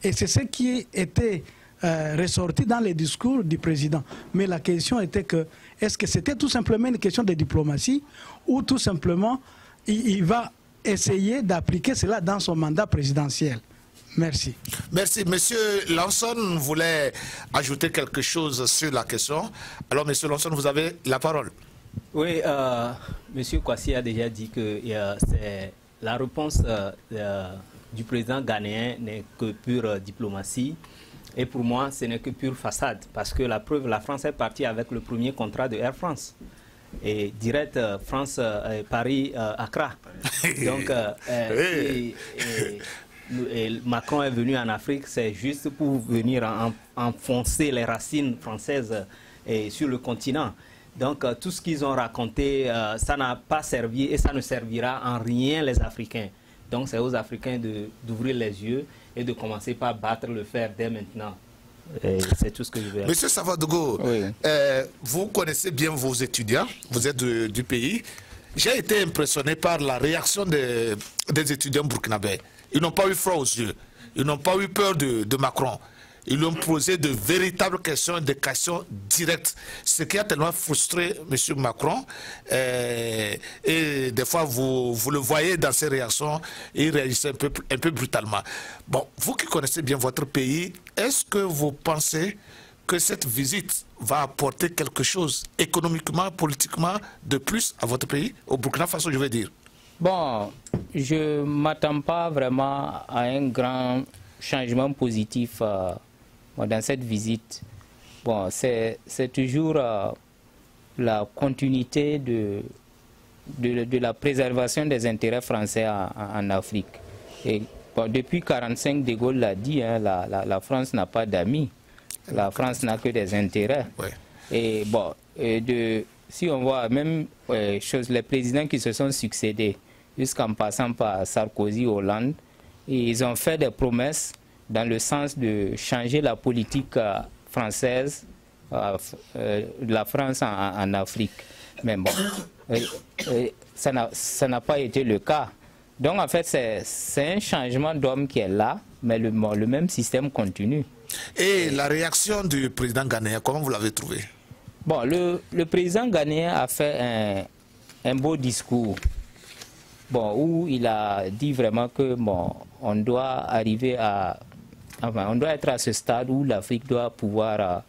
Et c'est ce qui était ressorti dans les discours du président. Mais la question était que, est-ce que c'était tout simplement une question de diplomatie ou tout simplement il va essayer d'appliquer cela dans son mandat présidentiel? Merci. Merci. Monsieur Lanson voulait ajouter quelque chose sur la question. Alors, Monsieur Lanson, vous avez la parole. Oui, Monsieur Kwasi a déjà dit que la réponse du président ghanéen n'est que pure diplomatie. Et pour moi, ce n'est que pure façade. Parce que la preuve, la France est partie avec le premier contrat de Air France. Et direct Paris-Accra. Donc, et Macron est venu en Afrique, c'est juste pour venir enfoncer les racines françaises sur le continent. Donc tout ce qu'ils ont raconté, ça n'a pas servi et ça ne servira en rien les Africains. Donc c'est aux Africains d'ouvrir les yeux et de commencer par battre le fer dès maintenant. C'est tout ce que je veux dire. Monsieur Savadogo, oui. Vous connaissez bien vos étudiants, vous êtes du pays. J'ai été impressionné par la réaction des étudiants burkinabés. Ils n'ont pas eu froid aux yeux, ils n'ont pas eu peur de Macron. Ils lui ont posé de véritables questions, des questions directes. Ce qui a tellement frustré M. Macron. Et des fois, vous le voyez dans ses réactions, il réagissait un peu brutalement. Bon, vous qui connaissez bien votre pays, est-ce que vous pensez que cette visite va apporter quelque chose économiquement, politiquement, de plus à votre pays, au Burkina Faso, je veux dire? Bon, je ne m'attends pas vraiment à un grand changement positif dans cette visite. Bon, c'est toujours la continuité de la préservation des intérêts français en Afrique. Et bon, depuis 1945, De Gaulle l'a dit, hein, la France n'a pas d'amis. La France n'a que des intérêts. Ouais. Et bon, si on voit même les présidents qui se sont succédés, jusqu'en passant par Sarkozy, Hollande, ils ont fait des promesses dans le sens de changer la politique française, de la France en Afrique. Mais bon, ça n'a pas été le cas. Donc en fait, c'est un changement d'homme qui est là, mais le même système continue. Et la réaction du président ghanéen, comment vous l'avez trouvé? Bon, le président ghanéen a fait un beau discours. Bon, où il a dit vraiment que bon, on doit arriver on doit être à ce stade où l'Afrique doit pouvoir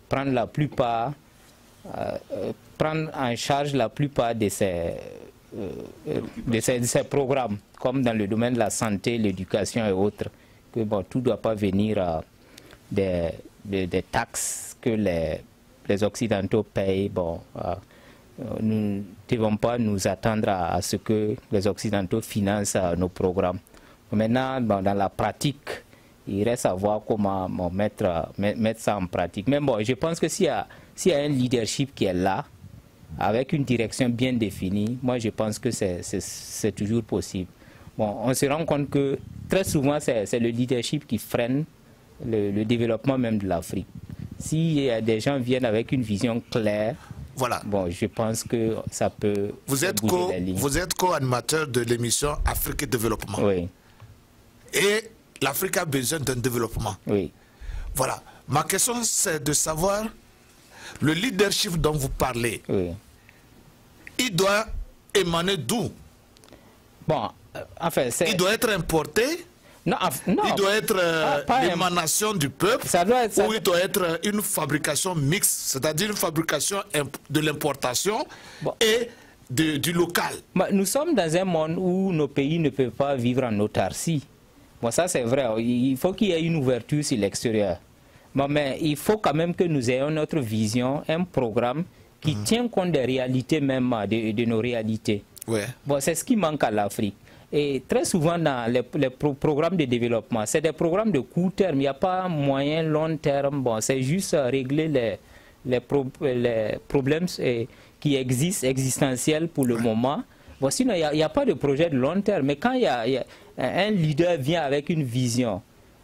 prendre en charge la plupart de ses programmes, comme dans le domaine de la santé, l'éducation et autres, que bon, tout ne doit pas venir des taxes que les Occidentaux payent. Bon, nous ne devons pas nous attendre à ce que les Occidentaux financent nos programmes. Maintenant, bon, dans la pratique, Il reste à voir comment mettre ça en pratique. Mais bon, je pense que s'il y a un leadership qui est là, avec une direction bien définie, moi je pense que c'est toujours possible. Bon, on se rend compte que très souvent c'est le leadership qui freine le développement même de l'Afrique. Si des gens viennent avec une vision claire, voilà. Bon, je pense que ça peut. Vous êtes co-animateur de l'émission Afrique et Développement. Oui. Et l'Afrique a besoin d'un développement. Oui. Voilà. Ma question, c'est de savoir le leadership dont vous parlez. Oui. Il doit émaner d'où? Bon, enfin, il doit être importé? Non, non. Il doit être l'émanation du peuple? Ou il doit être une fabrication mixte, c'est-à-dire une fabrication de l'importation et du local? Nous sommes dans un monde où nos pays ne peuvent pas vivre en autarcie. Bon, ça c'est vrai, il faut qu'il y ait une ouverture sur l'extérieur. Mais il faut quand même que nous ayons notre vision, un programme qui tient compte des réalités même, de nos réalités. Ouais. Bon, c'est ce qui manque à l'Afrique. Et très souvent dans les programmes de développement, c'est des programmes de court terme, il n'y a pas moyen, long terme. Bon, c'est juste régler les problèmes qui existent, existentiels pour le moment. Bon, sinon, il n'y a pas de projet de long terme. Mais quand un leader vient avec une vision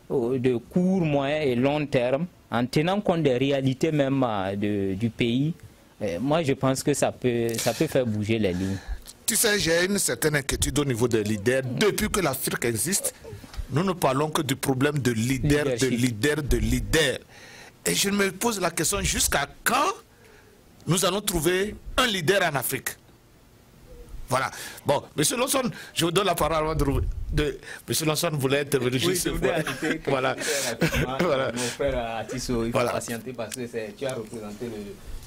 de court, moyen et long terme, en tenant compte des réalités même du pays, moi je pense que ça peut faire bouger les lignes. Tu sais, j'ai une certaine inquiétude au niveau des leaders. Depuis que l'Afrique existe, nous ne parlons que du problème de leader, de leader. Et je me pose la question, jusqu'à quand nous allons trouver un leader en Afrique? Voilà. Bon, M. Lawson, je vous donne la parole avant de M. Lawson voulait intervenir juste. Je voulais ajouter que voilà. Voilà. Mon frère Atisso, il faut patienter parce que tu as représenté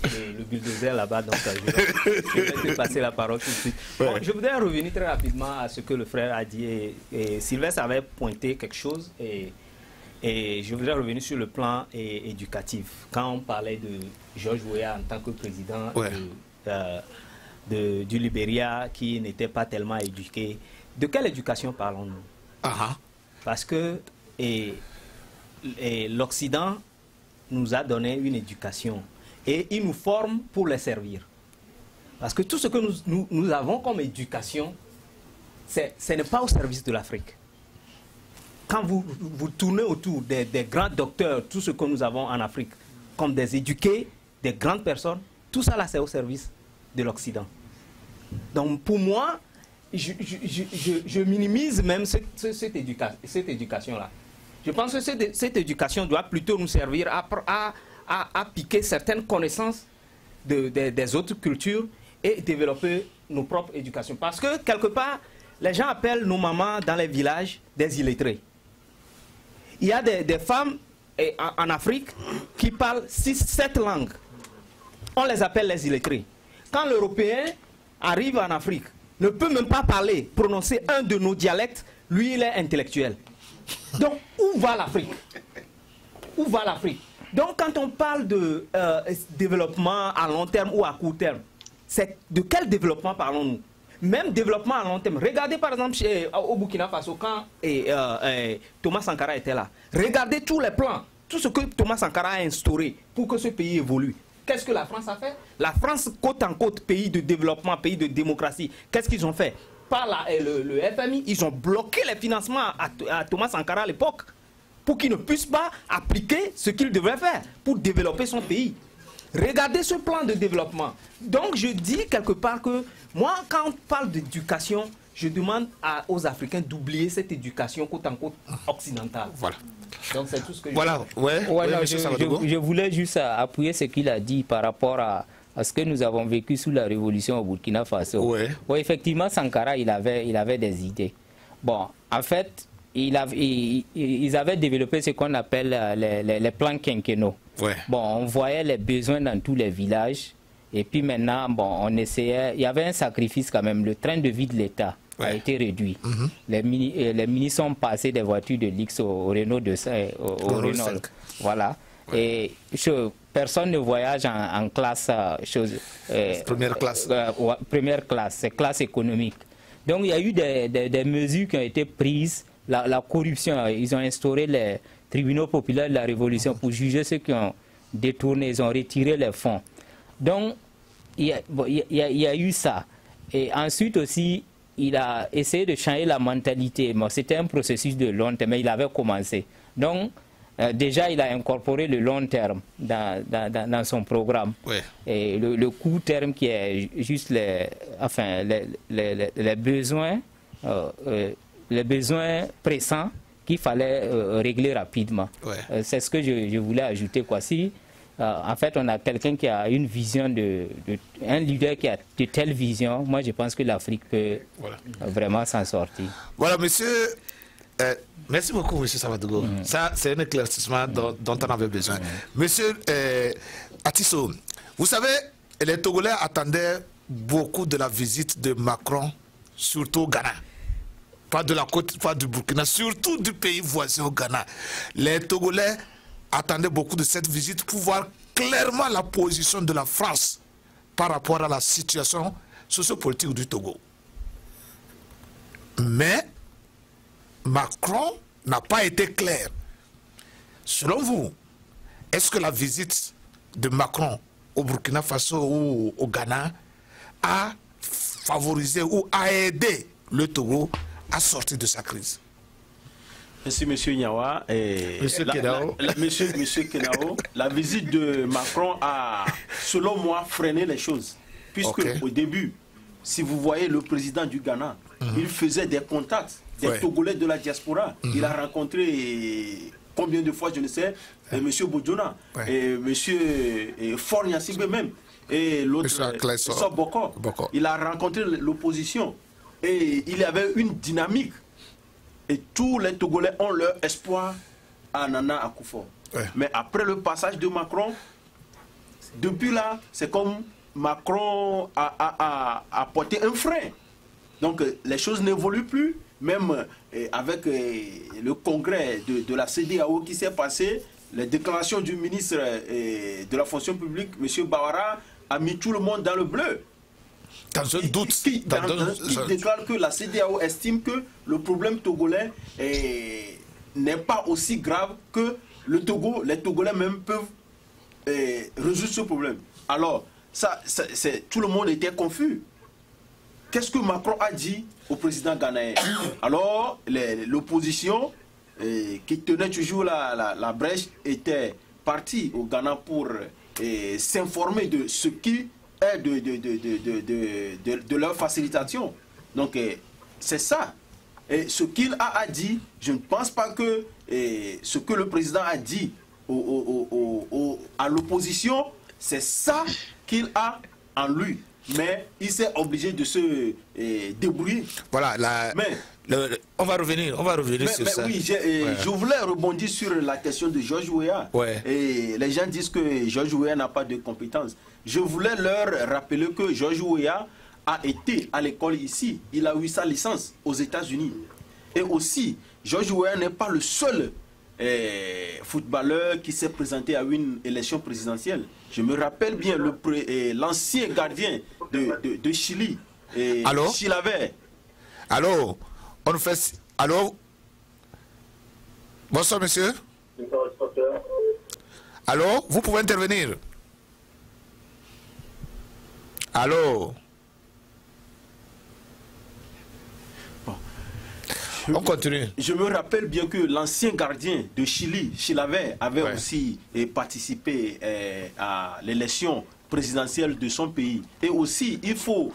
le bulldozer là-bas, donc je vais te passer la parole tout de suite. Bon, je voudrais revenir très rapidement à ce que le frère a dit. Et Sylvestre avait pointé quelque chose et je voudrais revenir sur le plan éducatif. Quand on parlait de George Weah en tant que président du Libéria qui n'était pas tellement éduqué, de quelle éducation parlons-nous? Parce que l'Occident nous a donné une éducation et il nous forme pour les servir. Parce que tout ce que nous avons comme éducation, ce n'est pas au service de l'Afrique. Quand vous tournez autour des grands docteurs, tout ce que nous avons en Afrique, comme des éduqués, des grandes personnes, tout ça là c'est au service de l'Occident. Donc pour moi, je minimise même cette éducation-là. Je pense que cette éducation doit plutôt nous servir à piquer certaines connaissances des autres cultures et développer nos propres éducations. Parce que quelque part, les gens appellent nos mamans dans les villages des illettrés. Il y a des femmes en Afrique qui parlent 6-7 langues. On les appelle les illettrés. Quand l'Européen arrive en Afrique, ne peut même pas parler, prononcer un de nos dialectes, lui il est intellectuel. Donc où va l'Afrique? Où va l'Afrique? Donc quand on parle de développement à long terme ou à court terme, c'est de quel développement parlons-nous? Même développement à long terme. Regardez par exemple au Burkina Faso quand Thomas Sankara était là. Regardez tous les plans, tout ce que Thomas Sankara a instauré pour que ce pays évolue. Qu'est-ce que la France a fait? La France, côte en côte, pays de développement, pays de démocratie, qu'est-ce qu'ils ont fait? Par le FMI, ils ont bloqué les financements à Thomas Sankara à l'époque pour qu'il ne puisse pas appliquer ce qu'il devrait faire pour développer son pays. Regardez ce plan de développement. Donc je dis quelque part que moi, quand on parle d'éducation, je demande aux Africains d'oublier cette éducation côte en côte occidentale. Voilà. Donc c'est tout ce que je voulais juste appuyer ce qu'il a dit par rapport à ce que nous avons vécu sous la révolution au Burkina Faso. Oui, effectivement, Sankara, il avait des idées. Bon, en fait, ils avaient développé ce qu'on appelle les plans quinquennaux. Bon, on voyait les besoins dans tous les villages. Et puis maintenant, bon, on essayait, il y avait un sacrifice quand même. Le train de vie de l'État a été réduit. Les ministres sont passés des voitures de luxe au Renault Renault. Voilà. Et personne ne voyage en classe première classe. Première classe, c'est classe économique. Donc il y a eu des mesures qui ont été prises la corruption. Ils ont instauré les tribunaux populaires de la Révolution pour juger ceux qui ont détourné, ils ont retiré les fonds. Donc, il y a eu ça. Et ensuite aussi, il a essayé de changer la mentalité. Bon, c'était un processus de long terme, mais il avait commencé. Donc, déjà, il a incorporé le long terme dans son programme. Ouais. Et le court terme qui est juste les besoins pressants qu'il fallait régler rapidement. Ouais. C'est ce que je voulais ajouter. Si, en fait, on a quelqu'un qui a une vision, un leader qui a de telle vision, moi je pense que l'Afrique peut vraiment s'en sortir. Voilà, monsieur. Merci beaucoup, monsieur Savadougou. Ça, c'est un éclaircissement dont on avait besoin. Monsieur Atisso, vous savez, les Togolais attendaient beaucoup de la visite de Macron, surtout au Ghana. Pas de la côte, pas du Burkina, surtout du pays voisin au Ghana. Les Togolais attendaient beaucoup de cette visite pour voir clairement la position de la France par rapport à la situation sociopolitique du Togo. Mais Macron n'a pas été clair. Selon vous, est-ce que la visite de Macron au Burkina Faso ou au Ghana a favorisé ou a aidé le Togo à sortir de sa crise? Merci, M. Nyawa. Monsieur Kenao, la visite de Macron a, selon moi, freiné les choses. Puisque au début, si vous voyez le président du Ghana, il faisait des contacts des Togolais de la diaspora. Il a rencontré, combien de fois, je ne sais, M. Bodjona, et M. Faure Gnassingbé même, et l'autre, Boko. Il a rencontré l'opposition. Et il y avait une dynamique. Et tous les Togolais ont leur espoir à Nana Akufo. Mais après le passage de Macron, depuis là, c'est comme Macron a porté un frein. Donc les choses n'évoluent plus. Même avec le congrès de la CEDEAO qui s'est passé, les déclarations du ministre de la fonction publique, M. Bawara, a mis tout le monde dans le bleu. Dans un doute. Qui déclare que la CEDEAO estime que le problème togolais n'est pas aussi grave que le Togo, les Togolais même peuvent résoudre ce problème. Alors, tout le monde était confus. Qu'est-ce que Macron a dit au président ghanéen? Alors, l'opposition, qui tenait toujours la brèche, était partie au Ghana pour s'informer de ce qui est de leur facilitation. Donc, c'est ça. Et ce qu'il a dit, je ne pense pas que ce que le président a dit à l'opposition, c'est ça qu'il a en lui. Mais il s'est obligé de se débrouiller. Voilà, on va revenir sur ça. Oui, je voulais rebondir sur la question de Georges Weah. Et les gens disent que Georges Weah n'a pas de compétences. Je voulais leur rappeler que Georges Weah a été à l'école ici. Il a eu sa licence aux États-Unis. Et aussi, Georges Weah n'est pas le seul footballeur qui s'est présenté à une élection présidentielle. Je me rappelle bien l'ancien gardien de Chili, Chilavert. Allô, on fait... Allô. Bonsoir, monsieur. Allô, vous pouvez intervenir. Allô. On continue. Je me rappelle bien que l'ancien gardien de Chili, Chilavert, avait aussi participé à l'élection présidentielle de son pays. Et aussi, il faut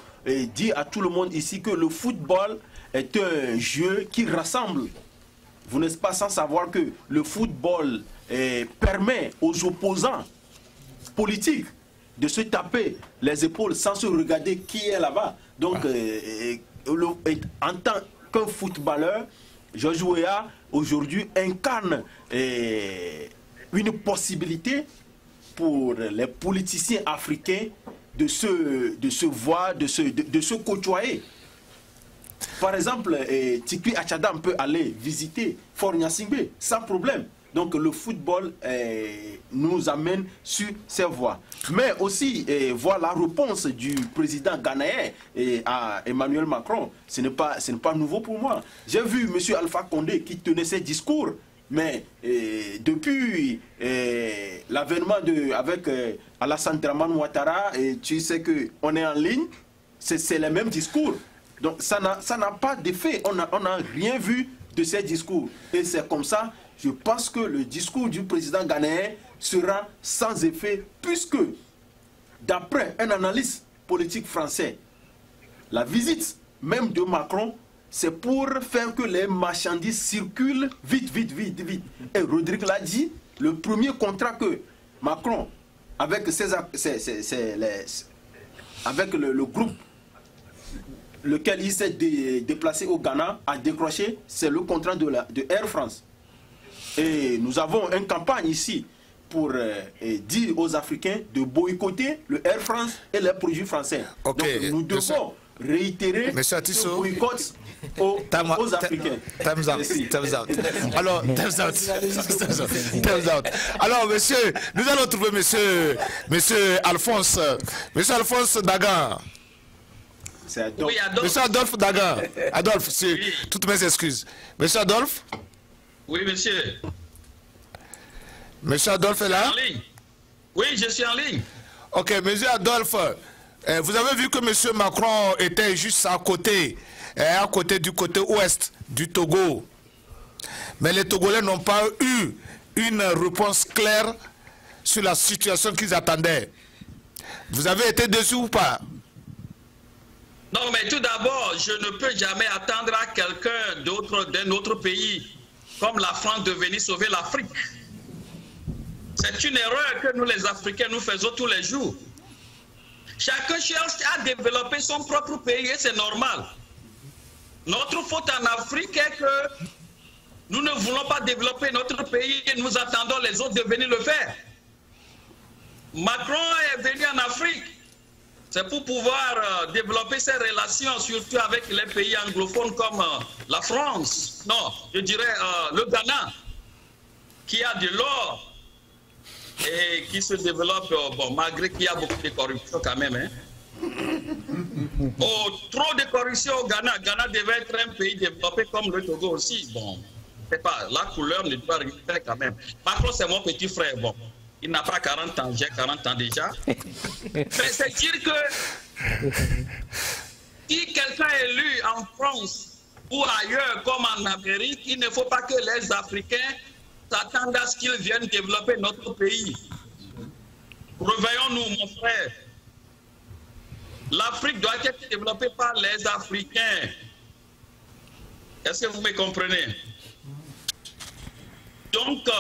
dire à tout le monde ici que le football est un jeu qui rassemble. Vous n'êtes pas sans savoir que le football permet aux opposants politiques de se taper les épaules sans se regarder qui est là-bas. Donc, en tant qu'un footballeur, Georges Weah aujourd'hui incarne une possibilité pour les politiciens africains de se voir, de se côtoyer. Par exemple, Tikwi Achadam peut aller visiter Faure Gnassingbé sans problème. Donc le football nous amène sur ces voies. Mais aussi, voir la réponse du président ghanéen à Emmanuel Macron, ce n'est pas nouveau pour moi. J'ai vu M. Alpha Condé qui tenait ses discours, mais depuis l'avènement avec Alassane Dramane Ouattara, tu sais qu'on est en ligne, c'est les mêmes discours. Donc ça n'a pas d'effet, on n'a rien vu de ces discours. Et c'est comme ça, je pense que le discours du président ghanéen sera sans effet, puisque d'après un analyste politique français, la visite même de Macron, c'est pour faire que les marchandises circulent vite. Et Rodrigue l'a dit, le premier contrat que Macron, avec le groupe lequel il s'est déplacé au Ghana, a décroché, c'est le contrat de Air France. Et nous avons une campagne ici pour dire aux Africains de boycotter le Air France et les produits français. Okay. Donc nous devons réitérer ce boycott aux Africains. Time's out. Alors, time's out. Alors, monsieur, nous allons trouver monsieur Alphonse Dagan. Oui, Adolphe. Monsieur Adolphe Dagan. Adolphe, oui. Toutes mes excuses. Monsieur Adolphe? Oui, monsieur. Monsieur Adolphe est là? Oui, je suis en ligne. Ok, monsieur Adolphe, vous avez vu que monsieur Macron était juste à côté du côté ouest du Togo. Mais les Togolais n'ont pas eu une réponse claire sur la situation qu'ils attendaient. Vous avez été déçu ou pas? Non, mais tout d'abord, je ne peux jamais attendre à quelqu'un d'un autre pays, comme la France, de venir sauver l'Afrique. C'est une erreur que nous, les Africains, nous faisons tous les jours. Chacun cherche à développer son propre pays et c'est normal. Notre faute en Afrique est que nous ne voulons pas développer notre pays et nous attendons les autres de venir le faire. Macron est venu en Afrique. C'est pour pouvoir développer ses relations, surtout avec les pays anglophones comme la France. Non, je dirais le Ghana, qui a de l'or et qui se développe, malgré qu'il y a beaucoup de corruption quand même. Hein. Trop de corruption au Ghana. Ghana devait être un pays développé comme le Togo aussi. Bon, c'est pas, la couleur ne doit rien faire quand même. Macron, c'est mon petit frère. Bon. Il n'a pas 40 ans, j'ai 40 ans déjà. Mais c'est dire que si quelqu'un est élu en France ou ailleurs comme en Amérique, il ne faut pas que les Africains s'attendent à ce qu'ils viennent développer notre pays. Réveillons-nous, mon frère. L'Afrique doit être développée par les Africains. Est-ce que vous me comprenez? Donc,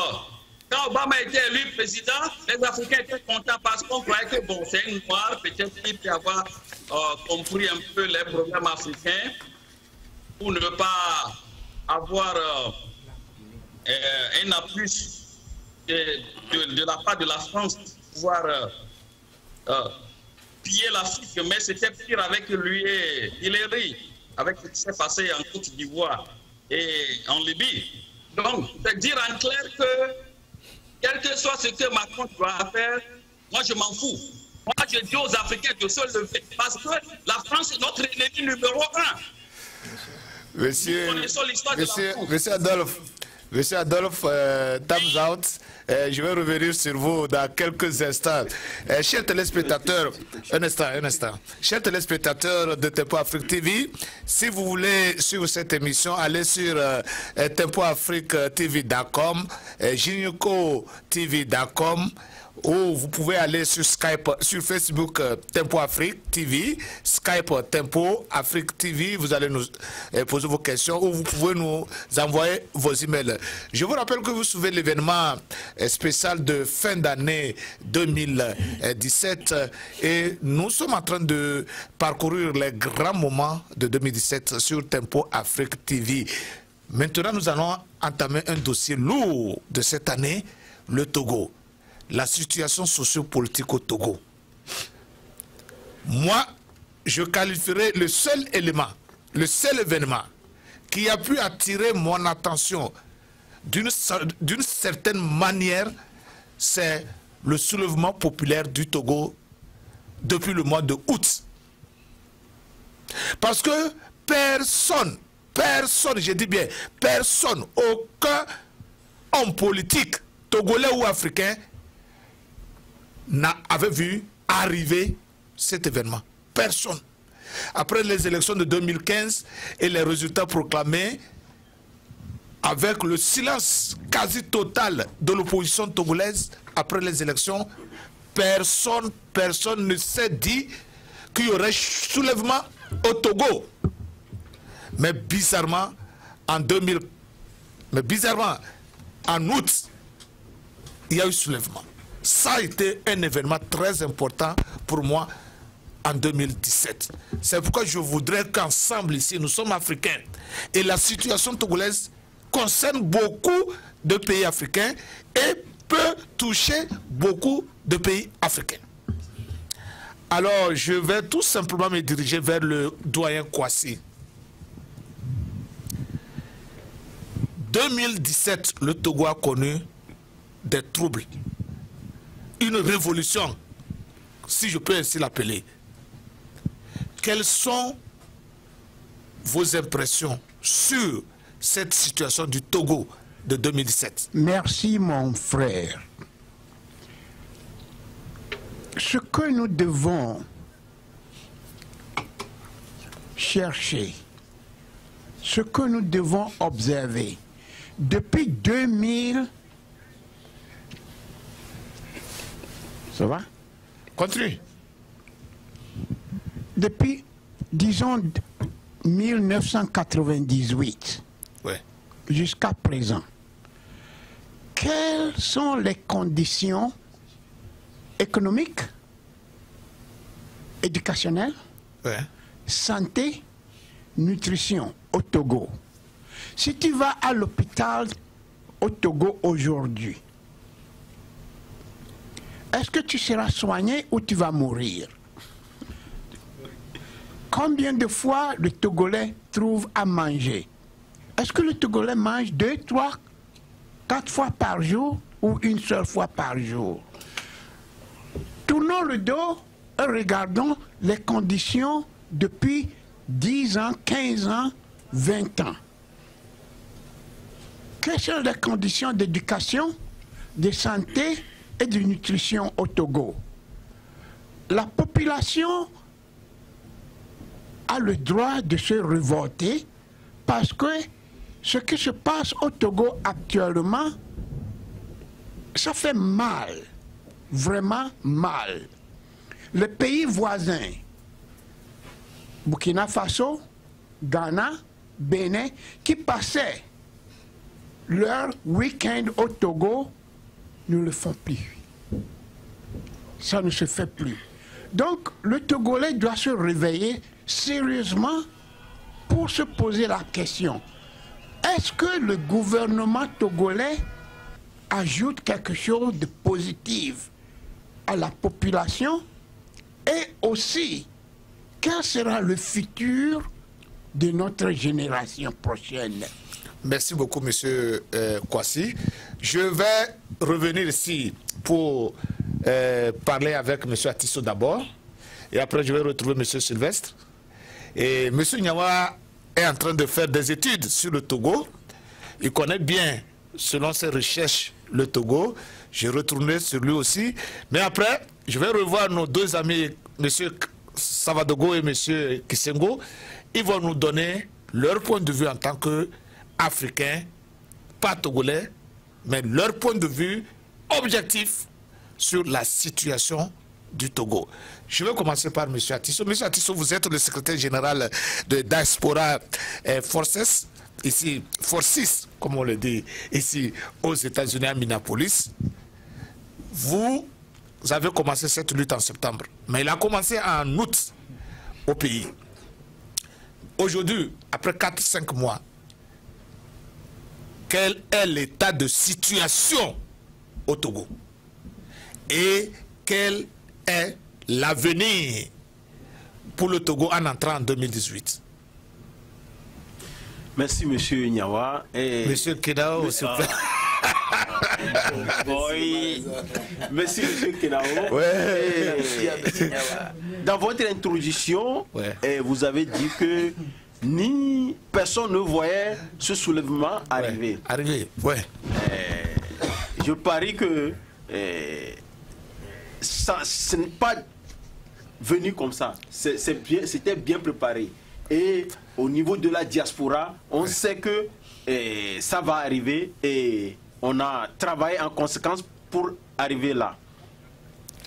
quand Obama était élu président, les Africains étaient contents parce qu'on croyait que bon, c'est un noir, peut-être qu'il peut avoir compris un peu les problèmes africains pour ne pas avoir un appui de la part de la France pour pouvoir piller l'Afrique. Mais c'était pire avec lui et Hillary, avec ce qui s'est passé en Côte d'Ivoire et en Libye. Donc, c'est dire en clair que quel que soit ce que Macron doit faire, moi je m'en fous. Moi je dis aux Africains de se lever parce que la France est notre ennemi numéro 1. Monsieur Adolphe, thumbs out. Je vais revenir sur vous dans quelques instants. Chers téléspectateurs, un instant. Chers téléspectateurs de Tempo Afrique TV, si vous voulez suivre cette émission, allez sur tempoafrique.tv.com, JinyokoTV.com, ou vous pouvez aller sur Skype, sur Facebook Tempo Afrique TV, Skype Tempo Afrique TV, vous allez nous poser vos questions ou vous pouvez nous envoyer vos emails. Je vous rappelle que vous suivez l'événement spécial de fin d'année 2017 et nous sommes en train de parcourir les grands moments de 2017 sur Tempo Afrique TV. Maintenant, nous allons entamer un dossier lourd de cette année, le Togo. La situation sociopolitique au Togo. Moi, je qualifierais le seul élément, le seul événement qui a pu attirer mon attention d'une certaine manière, c'est le soulèvement populaire du Togo depuis le mois de août. Parce que personne, je dis bien, personne, aucun homme politique, togolais ou africain, n'avait vu arriver cet événement. Personne. Après les élections de 2015 et les résultats proclamés, avec le silence quasi total de l'opposition togolaise après les élections, personne ne s'est dit qu'il y aurait soulèvement au Togo. Mais bizarrement, en août, il y a eu soulèvement. Ça a été un événement très important pour moi en 2017. C'est pourquoi je voudrais qu'ensemble ici, nous sommes africains. Et la situation togolaise concerne beaucoup de pays africains et peut toucher beaucoup de pays africains. Alors, je vais tout simplement me diriger vers le doyen Kwasi. 2017, le Togo a connu des troubles. Une révolution, si je peux ainsi l'appeler. Quelles sont vos impressions sur cette situation du Togo de 2017? Merci mon frère. Ce que nous devons chercher, ce que nous devons observer, depuis 2000... Ça va? Continue. Depuis, disons, 1998 jusqu'à présent, quelles sont les conditions économiques, éducationnelles, santé, nutrition au Togo? Si tu vas à l'hôpital au Togo aujourd'hui, est-ce que tu seras soigné ou tu vas mourir? Combien de fois le Togolais trouve à manger? Est-ce que le Togolais mange 2, 3, 4 fois par jour ou une seule fois par jour? Tournons le dos et regardons les conditions depuis 10 ans, 15 ans, 20 ans. Quelles sont les conditions d'éducation, de santé et de nutrition au Togo? La population a le droit de se révolter parce que ce qui se passe au Togo actuellement, ça fait mal, vraiment mal. Les pays voisins, Burkina Faso, Ghana, Bénin, qui passaient leur week-end au Togo, ne le font plus. Ça ne se fait plus. Donc, le Togolais doit se réveiller sérieusement pour se poser la question. Est-ce que le gouvernement togolais ajoute quelque chose de positif à la population? Et aussi, quel sera le futur de notre génération prochaine? Merci beaucoup, monsieur Kwasi. Je vais revenir ici pour parler avec monsieur Atisso d'abord. Et après, je vais retrouver monsieur Sylvestre. Et monsieur Nyawa est en train de faire des études sur le Togo. Il connaît bien, selon ses recherches, le Togo. Je retournerai sur lui aussi. Mais après, je vais revoir nos deux amis, monsieur Savadogo et monsieur Kisengo. Ils vont nous donner leur point de vue en tant qu'Africains, pas Togolais, mais leur point de vue objectif sur la situation du Togo. Je vais commencer par M. Atisso. M. Atisso, vous êtes le secrétaire général de Diaspora Forces, ici, Forces, comme on le dit, ici aux États-Unis à Minneapolis. Vous avez commencé cette lutte en septembre, mais il a commencé en août au pays. Aujourd'hui, après 4-5 mois, quel est l'état de situation au Togo? Et quel est l'avenir pour le Togo en entrant en 2018? Merci, monsieur Nyawa. Et... Monsieur Kedao, s'il vous plaît. Oui. Merci, monsieur Kedao. Ouais. Dans votre introduction, vous avez dit que personne ne voyait ce soulèvement arriver. Je parie que ce n'est pas venu comme ça. C'était bien préparé. Et au niveau de la diaspora, on sait que ça va arriver et on a travaillé en conséquence pour arriver là.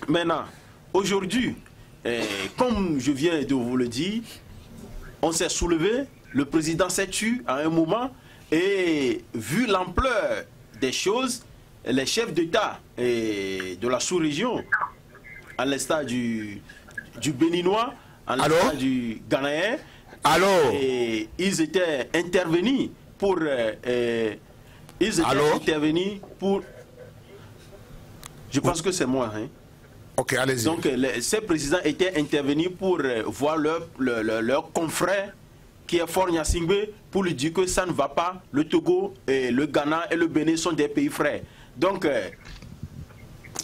Maintenant, aujourd'hui, comme je viens de vous le dire, on s'est soulevé, le président s'est tué à un moment et vu l'ampleur des choses, les chefs d'État de la sous-région, à l'instar du Béninois, à l'instar du Ghanéen, et ils étaient intervenus pour... Je pense que c'est moi. Hein. Ok, allez-y. Donc, ces présidents étaient intervenus pour voir leur confrère qui est Faure Gnassingbé pour lui dire que ça ne va pas. Le Togo, et le Ghana et le Bénin sont des pays frères. Donc,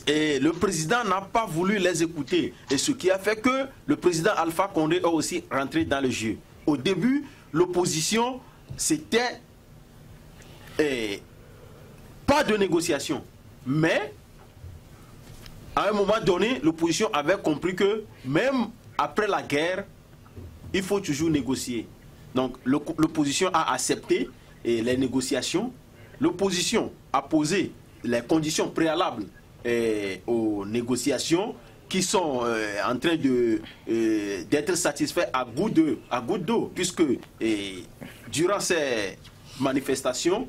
le président n'a pas voulu les écouter. Et ce qui a fait que le président Alpha Condé a aussi rentré dans le jeu. Au début, l'opposition, c'était pas de négociation. Mais, à un moment donné, l'opposition avait compris que même après la guerre, il faut toujours négocier. Donc, l'opposition a accepté les négociations. L'opposition a posé les conditions préalables aux négociations qui sont en train d'être satisfaits à goutte d'eau, puisque durant ces manifestations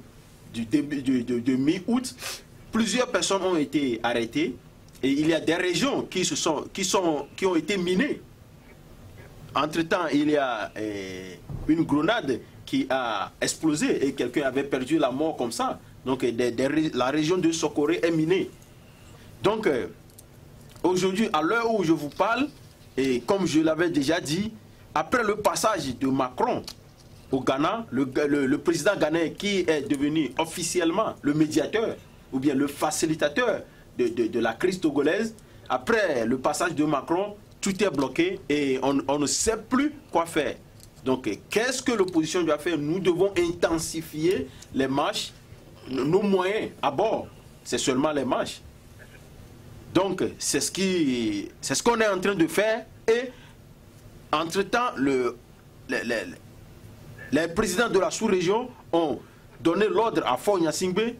de mi-août, plusieurs personnes ont été arrêtées et il y a des régions qui ont été minées. Entre-temps, il y a une grenade qui a explosé et quelqu'un avait perdu la mort comme ça. Donc la région de Sokoré est minée. Donc aujourd'hui, à l'heure où je vous parle, et comme je l'avais déjà dit, après le passage de Macron au Ghana, le président ghanéen qui est devenu officiellement le médiateur ou bien le facilitateur de la crise togolaise, après le passage de Macron, tout est bloqué et on ne sait plus quoi faire. Donc, qu'est-ce que l'opposition doit faire? Nous devons intensifier les marches, nos moyens à bord. C'est seulement les marches. Donc, c'est ce qu'on est en train de faire. Et, entre-temps, les présidents de la sous-région ont donné l'ordre à Faure Gnassingbé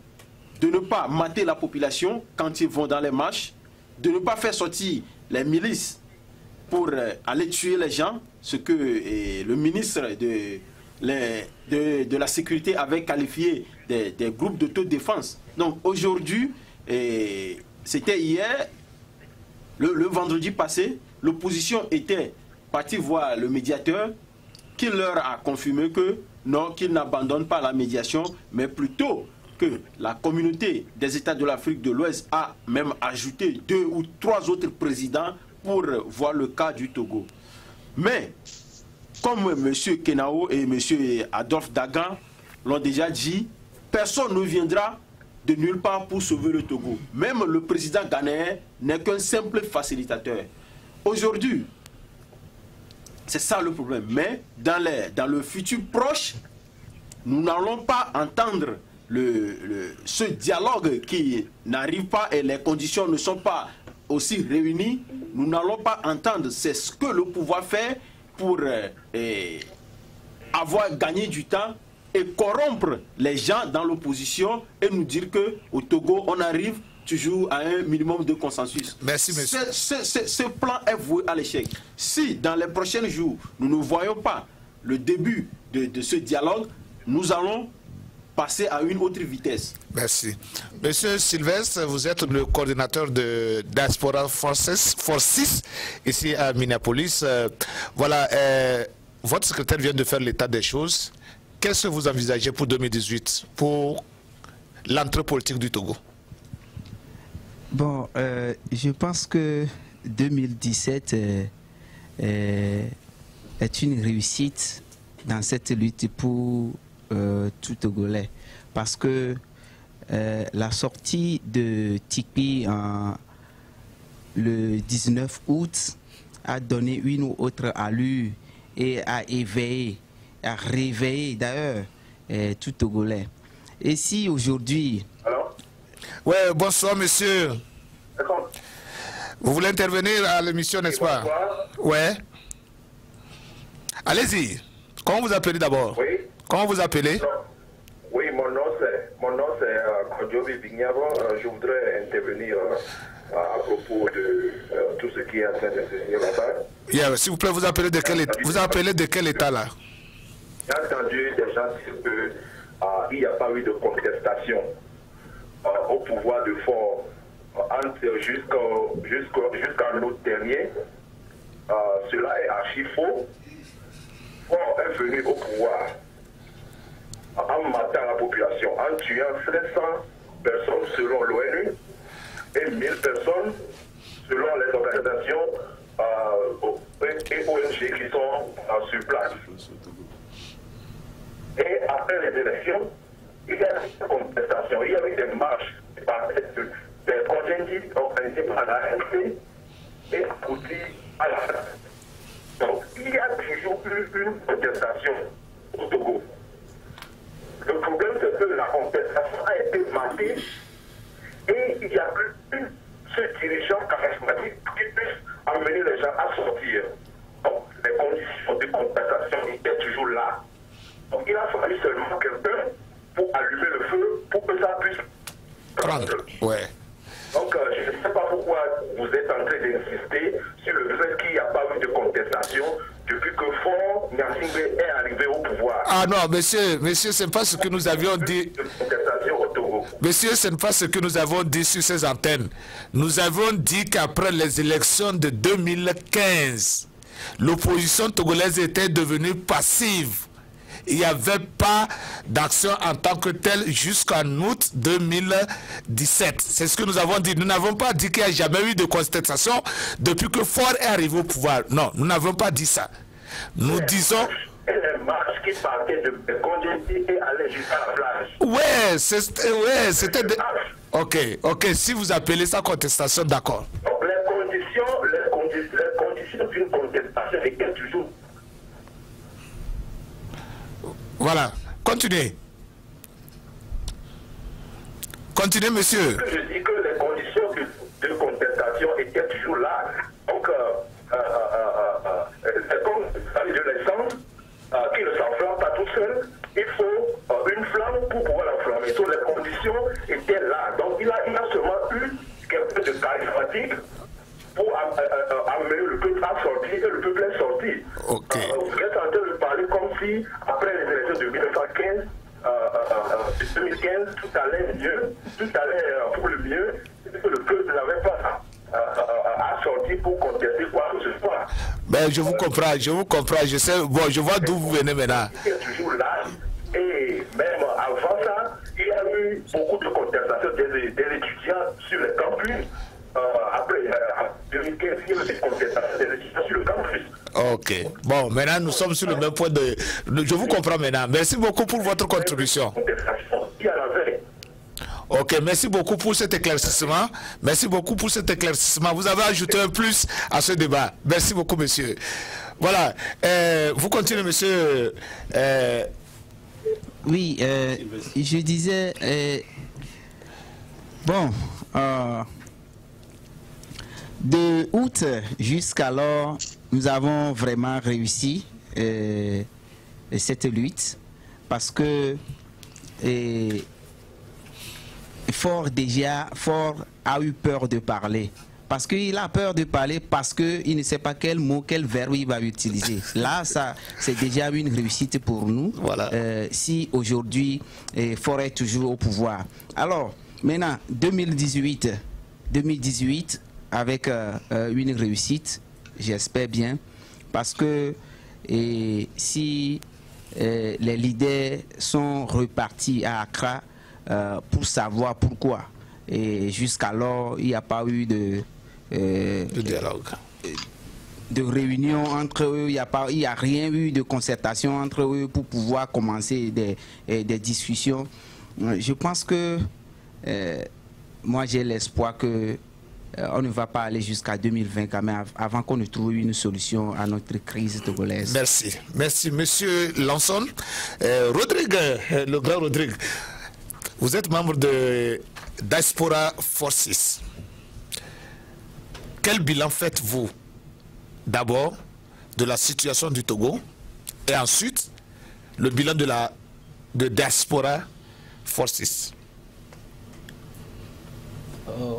de ne pas mater la population quand ils vont dans les marches, de ne pas faire sortir les milices pour aller tuer les gens, ce que le ministre de la Sécurité avait qualifié des groupes d'autodéfense. Donc aujourd'hui, c'était hier, le vendredi passé, l'opposition était partie voir le médiateur qui leur a confirmé que non, qu'il n'abandonne pas la médiation, mais plutôt que la communauté des États de l'Afrique de l'Ouest a même ajouté 2 ou 3 autres présidents pour voir le cas du Togo. Mais, comme M. Kenao et M. Adolphe Dagan l'ont déjà dit, personne ne viendra de nulle part pour sauver le Togo. Même le président ghanéen n'est qu'un simple facilitateur. Aujourd'hui, c'est ça le problème. Mais dans le futur proche, nous n'allons pas entendre ce dialogue qui n'arrive pas et les conditions ne sont pas aussi réunies. Nous n'allons pas entendre c'est ce que le pouvoir fait pour avoir gagné du temps et corrompre les gens dans l'opposition et nous dire qu'au Togo, on arrive toujours à un minimum de consensus. Merci, monsieur. Ce plan est voué à l'échec. Si dans les prochains jours, nous ne voyons pas le début de ce dialogue, nous allons passer à une autre vitesse. Merci. Monsieur Sylvestre, vous êtes le coordinateur de Diaspora Forces ici à Minneapolis. Voilà, votre secrétaire vient de faire l'état des choses. Qu'est-ce que vous envisagez pour 2018, pour l'entrée politique du Togo? Bon, je pense que 2017 est une réussite dans cette lutte pour tout Togolais. Parce que la sortie de Tikpi le 19 août a donné une ou autre allure et a éveillé, a réveillé d'ailleurs tout Togolais. Et si aujourd'hui... Oui, bonsoir monsieur. Vous voulez intervenir à l'émission, n'est-ce pas? Oui. Allez-y. Comment vous appelez d'abord? Oui. Comment vous appelez? Oui, mon nom c'est Kodjobi Bignavo. Je voudrais intervenir à propos de tout ce qui est en train de se dire là-bas. S'il vous plaît, vous appelez de quel état? Vous appelez de quel état là? J'ai entendu des gens dire qu'il n'y a pas eu de contestation au pouvoir de Faure jusqu'en août dernier. Cela est archi faux. Faure est venu au pouvoir en matant la population, en tuant 700 personnes selon l'ONU et 1000 personnes selon les organisations et ONG qui sont sur place. Et après les élections, il y a eu des contestations, il y a eu des marches des congénies organisées par la RNC et abouties à la fin. Donc, il y a toujours eu une contestation au Togo. Le problème, c'est que la contestation a été matée et il n'y a plus ce dirigeant charismatique qui puisse amener les gens à sortir. Donc, les conditions de contestation étaient toujours là. Donc, il a fallu seulement quelqu'un pour allumer le feu, pour que ça puisse prendre. Ouais. Donc, je ne sais pas pourquoi vous êtes en train d'insister sur le fait qu'il n'y a pas eu de contestation depuis que Faure Gnassingbé est arrivé au pouvoir. Ah non, monsieur, ce n'est pas ce que nous avions dit. Monsieur, ce n'est pas ce que nous avons dit sur ces antennes. Nous avons dit qu'après les élections de 2015, l'opposition togolaise était devenue passive. Il n'y avait pas d'action en tant que telle jusqu'en août 2017. C'est ce que nous avons dit. Nous n'avons pas dit qu'il n'y a jamais eu de contestation depuis que Faure est arrivé au pouvoir. Non, nous n'avons pas dit ça. Nous disons... Et les marches qui partaient de Congénie et allaient jusqu'à la plage. Ouais, c'était... Ok, si vous appelez ça contestation, d'accord. Donc les conditions d'une contestation étaient toujours... Voilà, continuez. Continuez, monsieur. Je dis que les conditions de contestation étaient toujours là. Donc, c'est comme de l'essence qui ne s'enflamme pas tout seul. Il faut une flamme pour pouvoir l'enflammer. Donc, les conditions étaient là. Donc, il a seulement eu quelque chose de charismatique pour amener le peuple à sortir et le peuple est sorti. Vous êtes en train de parler comme si, après les élections de 1915, 2015, tout allait mieux, tout allait pour le mieux, et que le peuple n'avait pas à sortir pour contester quoi que ce soit. Ben, je vous comprends, je sais, bon, je vois d'où vous venez maintenant. Il est toujours là, et même avant ça, il y a eu beaucoup de contestations des étudiants sur les campus. Après 2015, il y a eu des contestations des étudiants sur le campus. Ok. Bon, maintenant nous sommes sur le même point de... Je vous comprends maintenant. Merci beaucoup pour votre contribution. Ok, merci beaucoup pour cet éclaircissement. Merci beaucoup pour cet éclaircissement. Vous avez ajouté un plus à ce débat. Merci beaucoup, monsieur. Voilà. Vous continuez, monsieur. Oui, je disais... bon... de août jusqu'alors, nous avons vraiment réussi cette lutte parce que Faure a eu peur de parler. Parce qu'il a peur de parler parce qu'il ne sait pas quel mot, quel verbe il va utiliser. Là, ça, c'est déjà une réussite pour nous. Voilà. Si aujourd'hui, Faure est toujours au pouvoir. Alors, maintenant, 2018, avec une réussite, j'espère bien, parce que si les leaders sont repartis à Accra pour savoir pourquoi, et jusqu'alors il n'y a pas eu de dialogue. de réunion entre eux, il n'y a rien eu de concertation entre eux pour pouvoir commencer des discussions. Je pense que moi j'ai l'espoir que on ne va pas aller jusqu'à 2020 quand même avant qu'on ne trouve une solution à notre crise togolaise. Merci. Merci, Monsieur Lanson. Rodrigue, le grand Rodrigue, vous êtes membre de Diaspora Forces. Quel bilan faites-vous d'abord de la situation du Togo et ensuite le bilan de Diaspora Forces?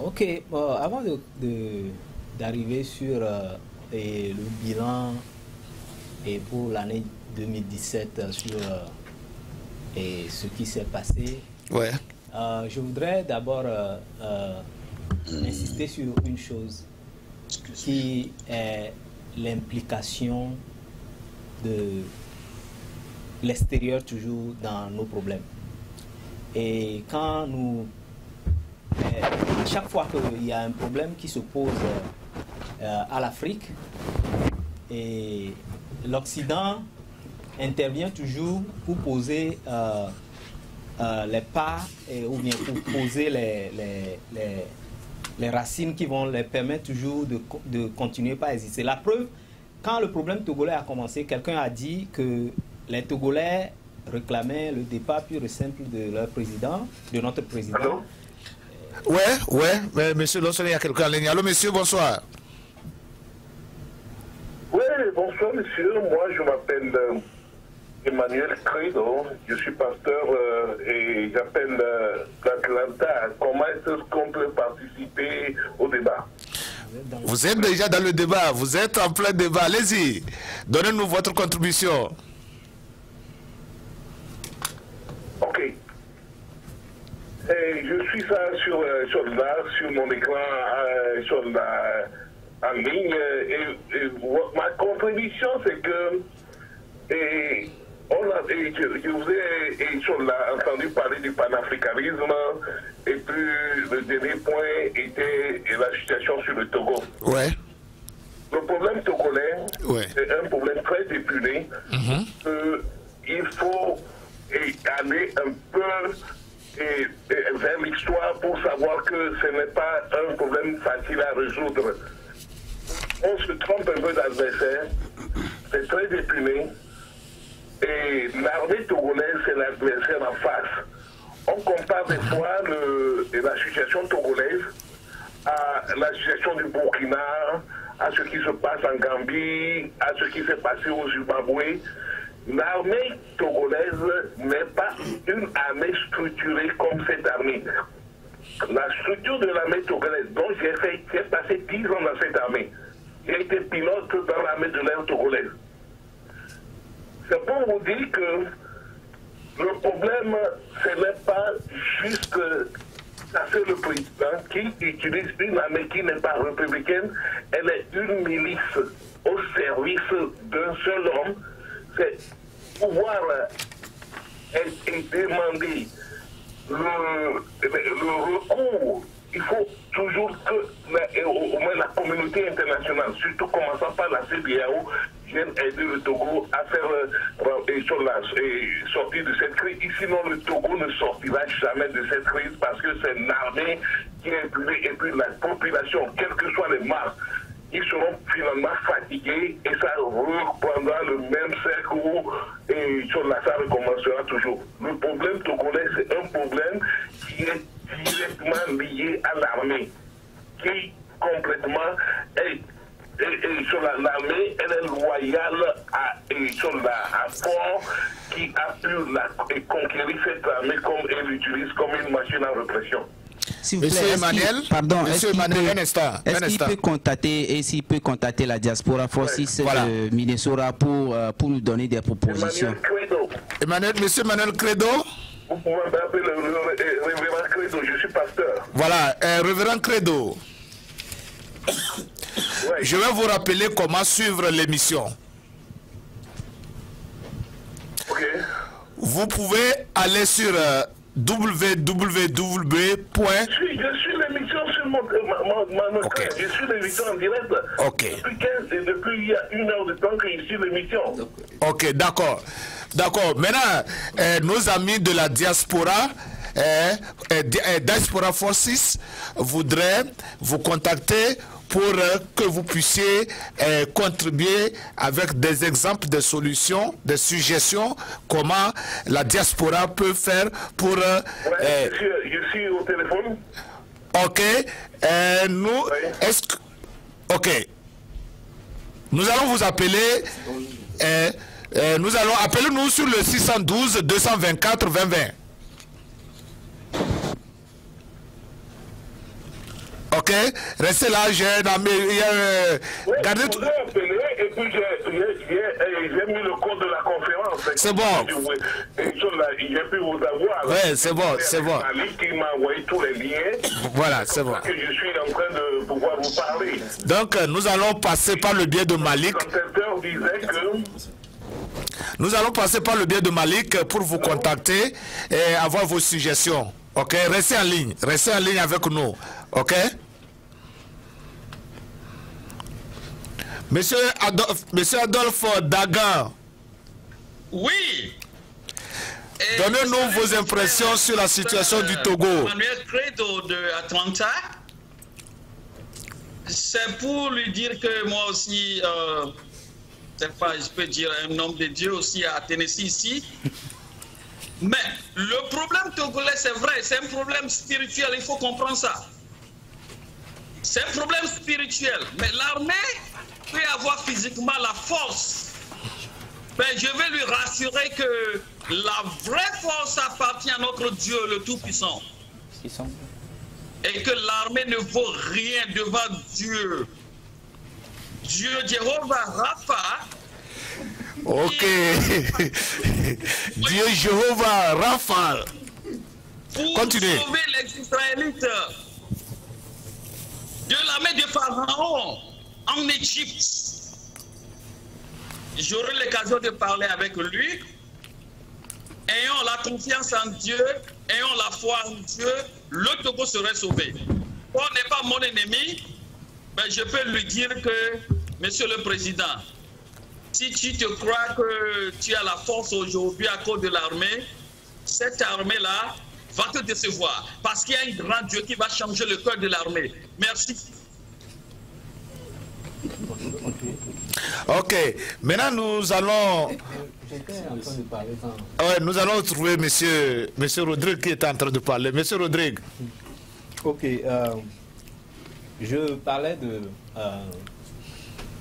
Ok, avant d'arriver sur le bilan et pour l'année 2017 sur ce qui s'est passé, ouais. Je voudrais d'abord insister sur une chose qui est l'implication de l'extérieur toujours dans nos problèmes. Et quand à chaque fois qu'il y a un problème qui se pose à l'Afrique, et l'Occident intervient toujours pour poser les pas ou bien pour poser les racines qui vont les permettre toujours de continuer par exister. La preuve, quand le problème togolais a commencé, quelqu'un a dit que les Togolais réclamaient le départ pur et simple de leur président, de notre président. Allô? Ouais, monsieur Lawson, il y a quelqu'un en ligne. Allô, monsieur, bonsoir. Oui, bonsoir, monsieur. Moi, je m'appelle Emmanuel Credo. Je suis pasteur et j'appelle d'Atlanta. Comment est-ce qu'on peut participer au débat? Vous êtes déjà dans le débat. Vous êtes en plein débat. Allez-y. Donnez-nous votre contribution. Ok. Et je suis ça sur mon écran, en ligne. Et ma contribution, c'est que je vous ai entendu parler du panafricanisme, et puis le dernier point était la situation sur le Togo. Ouais. Le problème togolais, ouais, c'est un problème très épuré. Il faut aller un peu vers l'histoire pour savoir que ce n'est pas un problème facile à résoudre. On se trompe un peu d'adversaire, c'est très épuré. Et l'armée togolaise, c'est l'adversaire en face. On compare des fois la situation togolaise à la situation du Burkina, à ce qui se passe en Gambie, à ce qui s'est passé au Zimbabwe. L'armée togolaise n'est pas une armée structurée comme cette armée. La structure de l'armée togolaise, dont j'ai passé 10 ans dans cette armée. J'ai été pilote dans l'armée de l'air togolaise. C'est pour vous dire que le problème, ce n'est pas juste c'est le président qui utilise une armée qui n'est pas républicaine, elle est une milice au service d'un seul homme. C'est pouvoir demander le recours. Il faut toujours que au moins la communauté internationale, surtout commençant par la CEDEAO, vienne aider le Togo à faire sortir de cette crise. Sinon, le Togo ne sortira jamais de cette crise parce que c'est une armée qui est imprimée et puis la population, quelles que soient les masses, ils seront finalement fatigués et ça reprendra le même cercle où ça recommencera toujours. Le problème togolais, c'est un problème qui est directement lié à l'armée, qui complètement est sur l'armée, elle est loyale à Fort qui a pu conquérir cette armée comme elle l'utilise comme une machine à répression. Monsieur Emmanuel, est-ce qu'il peut contacter, s'il peut contacter la Diaspora Forces de Minnesota pour nous donner des propositions? Monsieur Emmanuel Credo. Vous pouvez m'appeler le révérend Credo, je suis pasteur. Voilà, révérend Credo. Ouais. Je vais vous rappeler comment suivre l'émission. Okay. Vous pouvez aller sur www. Je suis l'émission sur mon écran. Je suis l'émission en direct. Ok. Depuis il y a 1 heure de temps que je suis l'émission. Ok, d'accord. D'accord. Maintenant, nos amis de la diaspora, Diaspora Forces, voudraient vous contacter pour que vous puissiez contribuer avec des exemples de solutions, des suggestions, comment la diaspora peut faire pour... je suis au téléphone. Ok. Nous... Est-ce que... Ok. Nous allons vous appeler... nous allons appeler nous sur le 612 224 2020. Ok, restez là, j'ai un ami. Gardez tout. Et puis j'ai mis le code de la conférence. C'est bon. J'ai pu vous avoir. Oui, c'est bon, c'est bon. Qui m'a envoyé tous les liens. Voilà, c'est bon. Que je suis en train de pouvoir vous parler. Donc, nous allons passer par le biais de Malik. Nous allons passer par le biais de Malik pour vous contacter et avoir vos suggestions. Ok, restez en ligne avec nous. Ok. Monsieur Adolphe Dagan. Oui. Donnez-nous vos impressions sur la situation du Togo. Manuel Credo de Atlanta. C'est pour lui dire que moi aussi, je peux dire un homme de Dieu aussi à Tennessee ici. Mais le problème togolais, c'est vrai, c'est un problème spirituel, il faut comprendre ça. C'est un problème spirituel. Mais l'armée peut avoir physiquement la force. Mais je vais lui rassurer que la vraie force appartient à notre Dieu, le Tout-Puissant. Et que l'armée ne vaut rien devant Dieu. Dieu, Jéhovah Rapha. Ok. Dieu Jéhovah Rapha. Pour continuez. Sauver les Israélites de la main de Pharaon en Égypte. J'aurai l'occasion de parler avec lui. Ayons la confiance en Dieu, ayons la foi en Dieu, le Togo serait sauvé. On n'est pas mon ennemi, mais je peux lui dire que, Monsieur le Président, si tu te crois que tu as la force aujourd'hui à cause de l'armée, cette armée-là va te décevoir. Parce qu'il y a un grand Dieu qui va changer le cœur de l'armée. Merci. Ok. Maintenant, nous allons... nous allons trouver monsieur Rodrigue qui est en train de parler. Monsieur Rodrigue. Ok. Je parlais de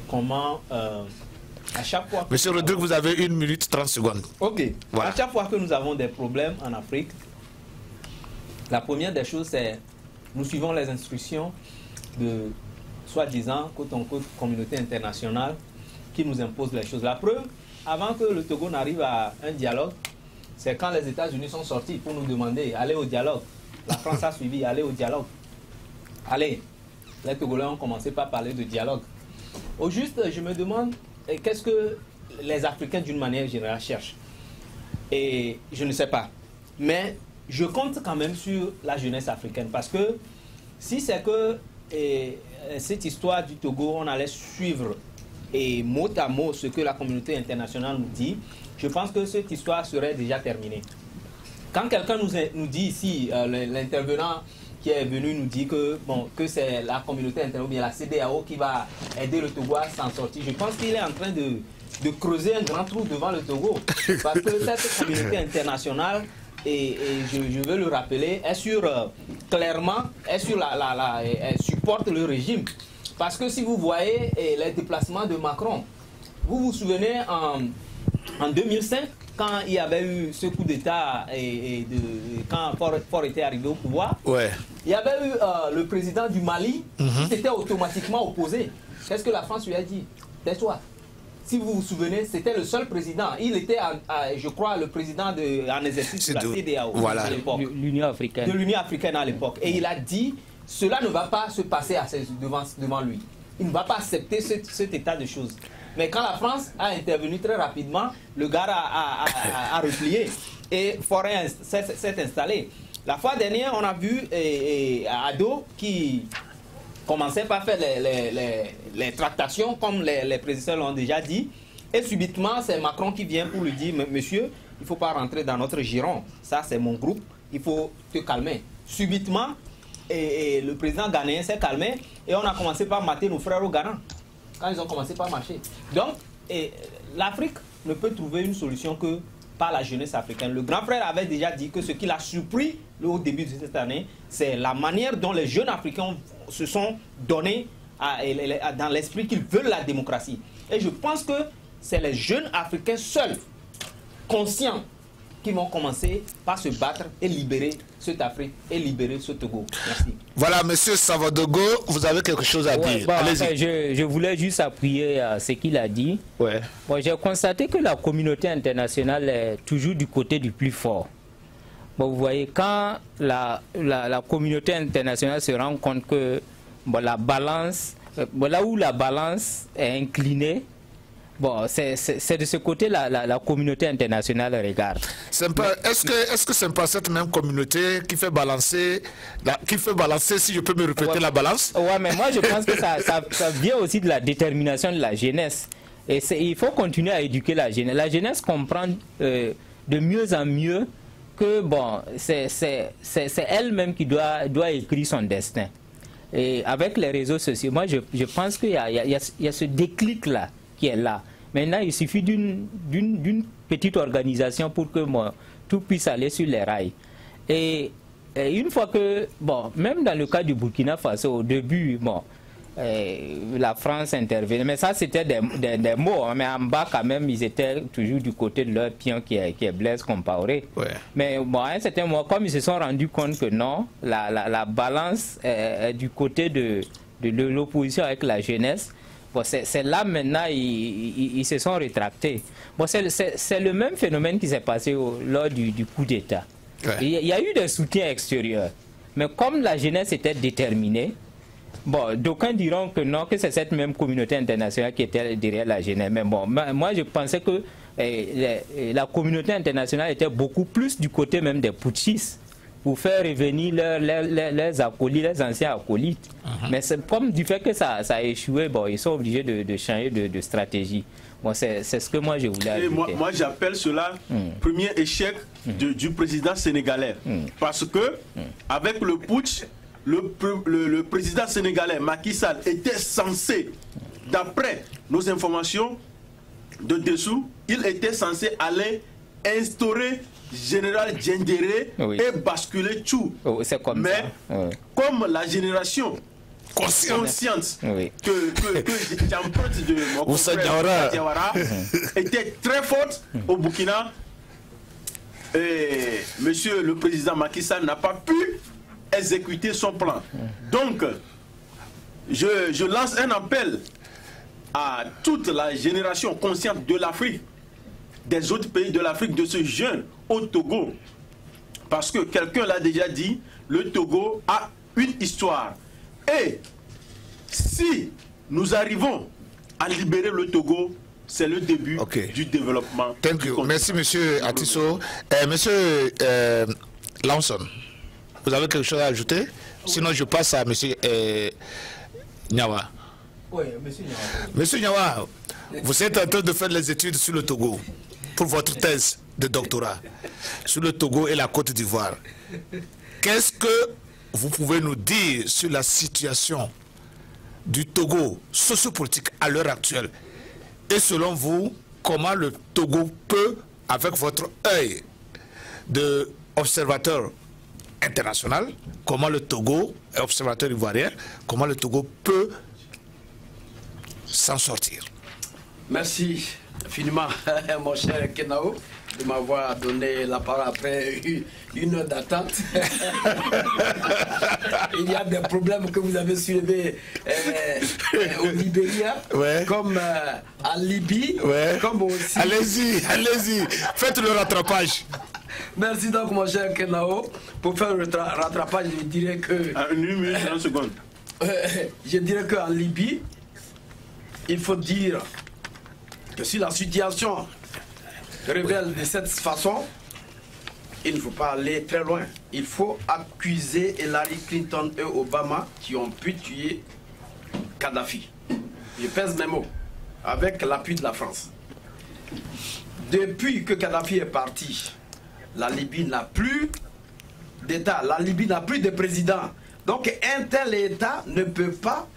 comment... à chaque fois Monsieur Rodrigue, vous avez 1 minute 30 secondes. Ok. Voilà. À chaque fois que nous avons des problèmes en Afrique, la première des choses, c'est nous suivons les instructions de soi-disant communauté internationale qui nous impose les choses. La preuve, avant que le Togo n'arrive à un dialogue, c'est quand les États-Unis sont sortis pour nous demander allez au dialogue. La France a suivi, allez au dialogue. Allez, les Togolais ont commencé par parler de dialogue. Au juste, je me demande qu'est-ce que les Africains d'une manière générale cherchent. Et je ne sais pas. Mais je compte quand même sur la jeunesse africaine. Parce que si c'est que cette histoire du Togo, on allait suivre mot à mot ce que la communauté internationale nous dit, je pense que cette histoire serait déjà terminée. Quand quelqu'un nous dit ici, l'intervenant qui est venu nous dit que, que c'est la communauté internationale, ou bien la CEDEAO qui va aider le Togo à s'en sortir, je pense qu'il est en train de creuser un grand trou devant le Togo. Parce que cette communauté internationale, et je veux le rappeler, clairement, elle supporte le régime. Parce que si vous voyez les déplacements de Macron, vous vous souvenez en 2005, quand il y avait eu ce coup d'État quand Faure était arrivé au pouvoir, il y avait eu le président du Mali qui s'était automatiquement opposé. Qu'est-ce que la France lui a dit? Tais-toi. Si vous vous souvenez, c'était le seul président. Il était, je crois, le président en exercice de la CEDEAO à l'époque. L'Union africaine. De l'Union africaine à l'époque. Et il a dit, cela ne va pas se passer devant lui. Il ne va pas accepter cet état de choses. Mais quand la France a intervenu très rapidement, le gars a replié et Fauré s'est installé. La fois dernière, on a vu Ado qui commençait par faire les tractations, comme les présidents l'ont déjà dit. Et subitement, c'est Macron qui vient pour lui dire, monsieur, il ne faut pas rentrer dans notre giron. Ça, c'est mon groupe. Il faut te calmer. Subitement, et le président ghanéen s'est calmé et on a commencé par mater nos frères au Ghana quand ils ont commencé par marcher. Donc, l'Afrique ne peut trouver une solution que par la jeunesse africaine. Le grand frère avait déjà dit que ce qui l'a surpris au début de cette année, c'est la manière dont les jeunes africains se sont donnés dans l'esprit qu'ils veulent la démocratie. Et je pense que c'est les jeunes africains seuls, conscients, qui vont commencer par se battre et libérer cette Afrique et libérer ce Togo. Merci. Voilà, monsieur Savadogo, vous avez quelque chose à dire. Bon, enfin, je voulais juste appuyer à ce qu'il a dit. Ouais. Bon, j'ai constaté que la communauté internationale est toujours du côté du plus fort. Bon, vous voyez, quand la communauté internationale se rend compte que la balance, là où la balance est inclinée, bon, c'est de ce côté la communauté internationale regarde. Est-ce que c'est pas cette même communauté qui fait balancer, si je peux me répéter, la balance? Ouais, mais moi je pense que ça vient aussi de la détermination de la jeunesse. Et il faut continuer à éduquer la jeunesse. La jeunesse comprend de mieux en mieux que bon, c'est elle-même qui doit écrire son destin. Et avec les réseaux sociaux, moi je pense qu'il y a ce déclic-là qui est là. Maintenant, il suffit d'une petite organisation pour que tout puisse aller sur les rails. Et une fois que, bon, même dans le cas du Burkina Faso, au début, bon, la France intervenait, mais ça c'était des mots, hein, mais en bas quand même, ils étaient toujours du côté de leur pion qui est Blaise Compaoré. Ouais. Mais bon, à un certain moment, comme ils se sont rendus compte que non, la balance est du côté de l'opposition avec la jeunesse. Bon, c'est là maintenant ils se sont rétractés. Bon, c'est le même phénomène qui s'est passé lors du coup d'État. Ouais. Il y a eu des soutiens extérieurs. Mais comme la jeunesse était déterminée, bon, d'aucuns diront que non, que c'est cette même communauté internationale qui était derrière la jeunesse. Mais bon, moi je pensais que la communauté internationale était beaucoup plus du côté même des putschistes, pour faire revenir leurs acolytes, les anciens acolytes. Mais c'est comme du fait que ça a échoué, bon, ils sont obligés de changer de stratégie. Bon, c'est ce que moi je voulais ajouter. Moi j'appelle cela premier échec du président sénégalais. Parce que avec le putsch, le président sénégalais Macky Sall était censé, d'après nos informations de dessous, il était censé aller instaurer général Djendéré et basculer tout. Mais comme la génération consciente que j'emprunte de mon confrère Diawara était très forte au Burkina, et monsieur le président Macky Sall n'a pas pu exécuter son plan. Donc, je lance un appel à toute la génération consciente de l'Afrique, des autres pays de l'Afrique, de ce jeune au Togo. Parce que quelqu'un l'a déjà dit, le Togo a une histoire. Et si nous arrivons à libérer le Togo, c'est le début du développement. Merci, monsieur Atisso. Monsieur Lanson, vous avez quelque chose à ajouter? Sinon, je passe à monsieur Nyawa. Oui, monsieur Nyawa. Monsieur Nyawa, vous êtes en train de faire les études sur le Togo pour votre thèse de doctorat sur le Togo et la Côte d'Ivoire. Qu'est-ce que vous pouvez nous dire sur la situation du Togo sociopolitique à l'heure actuelle? Et selon vous, comment le Togo peut, avec votre œil d'observateur international, comment le Togo, observateur ivoirien, comment le Togo peut s'en sortir? Merci infiniment, mon cher Kenao, de m'avoir donné la parole après une heure d'attente. Il y a des problèmes que vous avez soulevés au Libéria, comme en Libye, comme aussi... Allez-y, faites le rattrapage. Merci donc, mon cher Kenao. Pour faire le rattrapage, je dirais que... À 1 minute, 30 secondes. Je dirais qu'en Libye, il faut dire que si la situation révèle de cette façon, il ne faut pas aller très loin. Il faut accuser Hillary Clinton et Obama qui ont pu tuer Kadhafi. Je pèse mes mots, avec l'appui de la France. Depuis que Kadhafi est parti, la Libye n'a plus d'État, la Libye n'a plus de président. Donc un tel État ne peut pas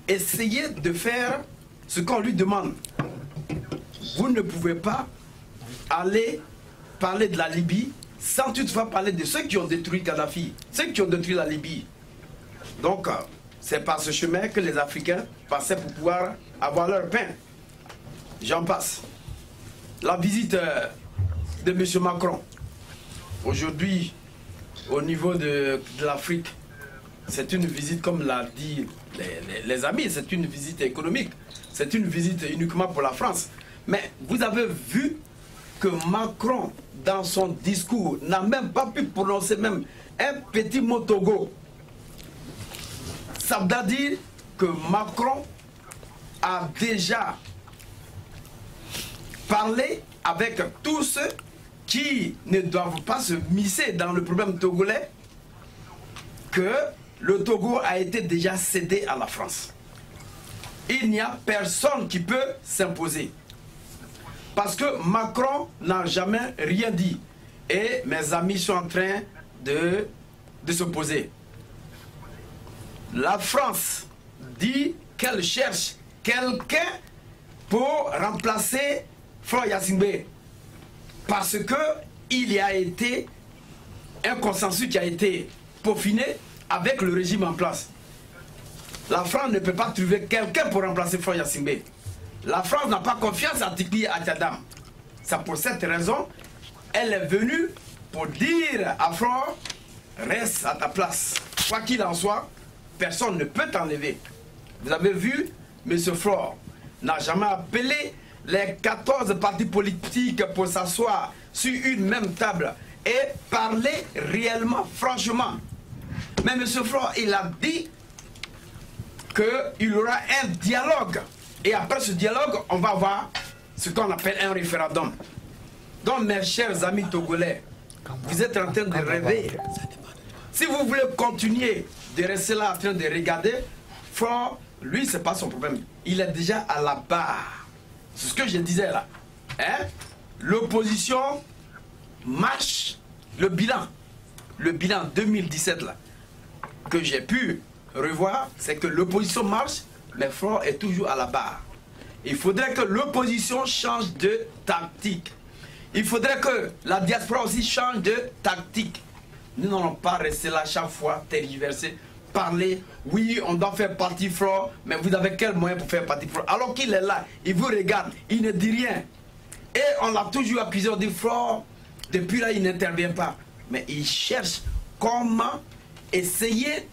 essayer de faire ce qu'on lui demande. Vous ne pouvez pas aller parler de la Libye sans toutefois parler de ceux qui ont détruit Kadhafi, ceux qui ont détruit la Libye. Donc, c'est par ce chemin que les Africains passaient pour pouvoir avoir leur pain. J'en passe. La visite de M. Macron, aujourd'hui, au niveau de l'Afrique, c'est une visite, comme l'a dit les amis, c'est une visite économique. C'est une visite uniquement pour la France. Mais vous avez vu que Macron, dans son discours, n'a même pas pu prononcer même un petit mot Togo. Ça veut dire que Macron a déjà parlé avec tous ceux qui ne doivent pas se misser dans le problème togolais, que le Togo a été déjà cédé à la France. Il n'y a personne qui peut s'imposer. Parce que Macron n'a jamais rien dit. Et mes amis sont en train de s'opposer. La France dit qu'elle cherche quelqu'un pour remplacer Faure Gnassingbé. Parce qu'il y a été un consensus qui a été peaufiné avec le régime en place. La France ne peut pas trouver quelqu'un pour remplacer Faure Gnassingbé. La France n'a pas confiance à Tikpi Attiadam. C'est pour cette raison, elle est venue pour dire à Faure, reste à ta place. Quoi qu'il en soit, personne ne peut t'enlever. Vous avez vu, M. Faure n'a jamais appelé les 14 partis politiques pour s'asseoir sur une même table et parler réellement, franchement. Mais M. Faure, il a dit qu'il y aura un dialogue. Et après ce dialogue, on va avoir ce qu'on appelle un référendum. Donc, mes chers amis togolais, vous êtes en train de rêver. Si vous voulez continuer de rester là en train de regarder, Faure, lui, ce n'est pas son problème. Il est déjà à la barre. C'est ce que je disais là. Hein? L'opposition marche. Le bilan 2017 là, que j'ai pu revoir, c'est que l'opposition marche, mais Faure est toujours à la barre. Il faudrait que l'opposition change de tactique. Il faudrait que la diaspora aussi change de tactique. Nous n'allons pas rester là chaque fois, tergiverser, parler. Oui, on doit faire partie Faure, mais vous avez quel moyen pour faire partie Faure? Alors qu'il est là, il vous regarde, il ne dit rien. Et on l'a toujours accusé, on dit Faure, depuis là, il n'intervient pas. Mais il cherche comment essayer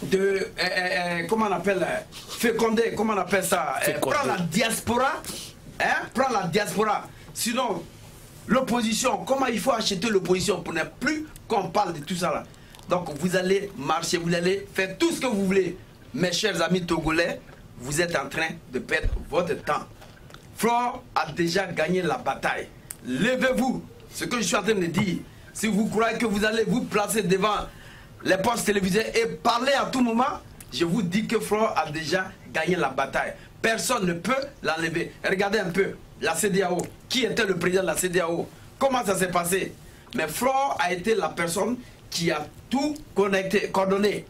de, comment on appelle, féconder, comment on appelle ça, prendre la diaspora, prendre la diaspora. Sinon, l'opposition, comment il faut acheter l'opposition pour ne plus qu'on parle de tout ça là. Donc vous allez marcher, vous allez faire tout ce que vous voulez. Mes chers amis togolais, vous êtes en train de perdre votre temps. Faure a déjà gagné la bataille. Levez-vous, ce que je suis en train de dire. Si vous croyez que vous allez vous placer devant les postes télévisés et parler à tout moment, je vous dis que Faure a déjà gagné la bataille. Personne ne peut l'enlever. Regardez un peu la CEDEAO. Qui était le président de la CEDEAO? Comment ça s'est passé? Mais Faure a été la personne qui a tout coordonné.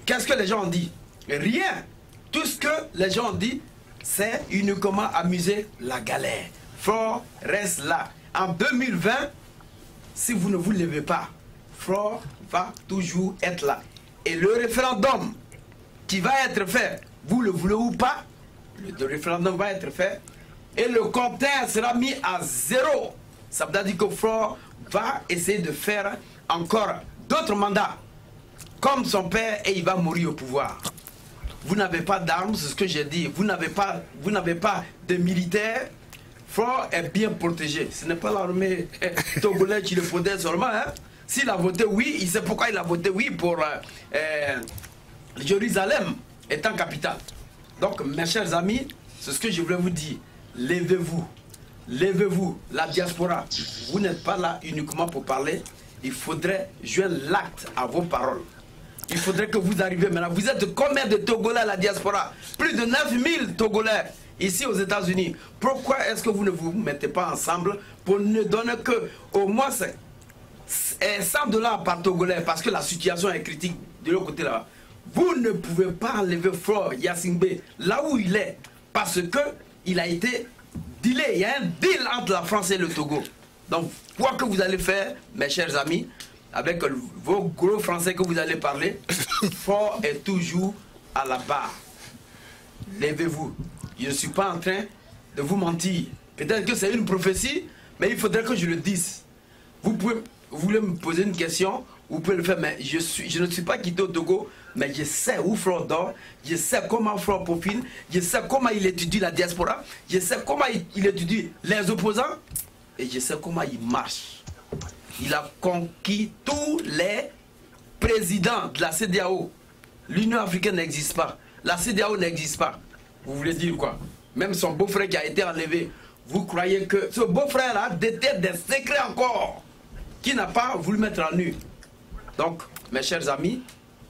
Qu'est-ce que les gens ont dit? Rien. Tout ce que les gens ont dit, c'est uniquement amuser la galère. Faure reste là. En 2020, si vous ne vous levez pas, Faure va toujours être là. Et le référendum qui va être fait, vous le voulez ou pas, le référendum va être fait et le compteur sera mis à 0. Ça veut dire que Faure va essayer de faire encore d'autres mandats comme son père et il va mourir au pouvoir. Vous n'avez pas d'armes, c'est ce que j'ai dit. Vous n'avez pas de militaires. Faure est bien protégé. Ce n'est pas l'armée togolaise qui le protège seulement. Hein? S'il a voté oui, il sait pourquoi il a voté oui pour Jérusalem étant capitale. Donc, mes chers amis, C'est ce que je voulais vous dire. Levez-vous. Levez-vous. La diaspora, vous n'êtes pas là uniquement pour parler. Il faudrait joindre l'acte à vos paroles. Il faudrait que vous arriviez maintenant. Vous êtes combien de Togolais à la diaspora? Plus de 9000 Togolais ici aux États-Unis. Pourquoi est-ce que vous ne vous mettez pas ensemble pour ne donner que au moins 100 $ par Togolais, parce que la situation est critique de l'autre côté là. Vous ne pouvez pas enlever Faure Gnassingbé là où il est, parce que il a été dealé. Il y a un deal entre la France et le Togo. Donc, quoi que vous allez faire, mes chers amis, avec vos gros français que vous allez parler, Faure est toujours à la barre. Levez-vous. Je ne suis pas en train de vous mentir. Peut-être que c'est une prophétie, mais il faudrait que je le dise. Vous voulez me poser une question, vous pouvez le faire, mais je ne suis pas quitté au Togo, mais je sais où Faure dort, je sais comment Faure profile, je sais comment il étudie la diaspora, je sais comment il étudie les opposants, et je sais comment il marche. Il a conquis tous les présidents de la CEDEAO. L'Union africaine n'existe pas. La CEDEAO n'existe pas. Vous voulez dire quoi? Même son beau-frère qui a été enlevé. Vous croyez que ce beau-frère-là détient des secrets encore qui n'a pas voulu mettre en nu. Donc, mes chers amis,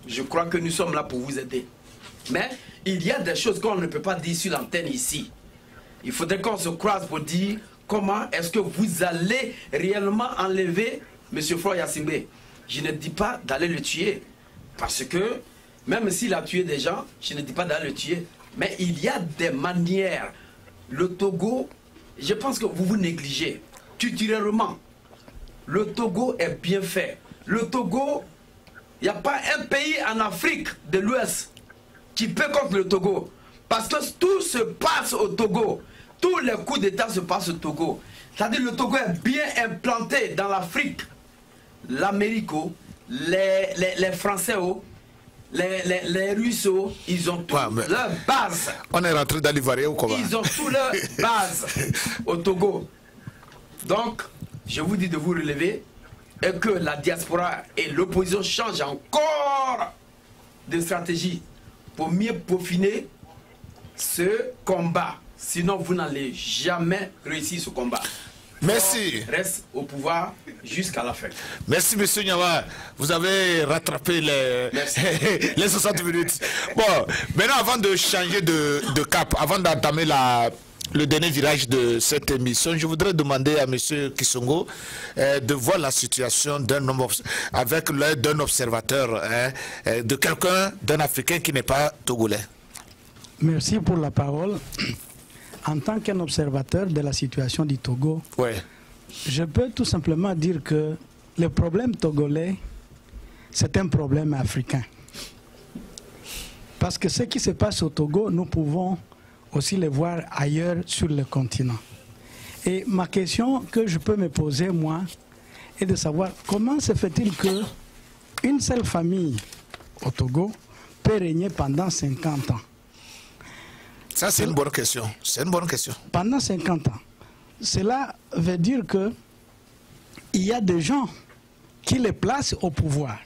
je crois que nous sommes là pour vous aider. Mais il y a des choses qu'on ne peut pas dire sur l'antenne ici. Il faudrait qu'on se croise pour dire comment est-ce que vous allez réellement enlever M. Faure Gnassingbé. Je ne dis pas d'aller le tuer, parce que même s'il a tué des gens, je ne dis pas d'aller le tuer. Mais il y a des manières. Le Togo, je pense que vous vous négligez. Culturellement, le Togo est bien fait. Le Togo, il n'y a pas un pays en Afrique de l'Ouest qui peut contre le Togo. Parce que tout se passe au Togo. Tous les coups d'État se passent au Togo. C'est-à-dire que le Togo est bien implanté dans l'Afrique. L'Amérique, les Français, les Russes, ils ont tout leur base. On est rentré dans l'Ivoirien ou comment? Ils ont tout leur base au Togo. Donc, je vous dis de vous relever et que la diaspora et l'opposition changent encore de stratégie pour mieux peaufiner ce combat. Sinon, vous n'allez jamais réussir ce combat. Merci. On reste au pouvoir jusqu'à la fin. Merci, monsieur Niawa. Vous avez rattrapé les 60 minutes. Bon, maintenant, avant de changer de cap, avant d'entamer le dernier virage de cette émission, je voudrais demander à monsieur Kisongo de voir la situation d'un homme avec l'aide d'un observateur, de quelqu'un, d'un Africain qui n'est pas togolais. Merci pour la parole. En tant qu'un observateur de la situation du Togo, je peux tout simplement dire que le problème togolais, c'est un problème africain. Parce que ce qui se passe au Togo, nous pouvons aussi le voir ailleurs sur le continent. Et ma question que je peux me poser, moi, est de savoir comment se fait-il qu'une seule famille au Togo peut régner pendant 50 ans. Ça, c'est une bonne question. C'est une bonne question. Pendant 50 ans. Cela veut dire que il y a des gens qui les placent au pouvoir.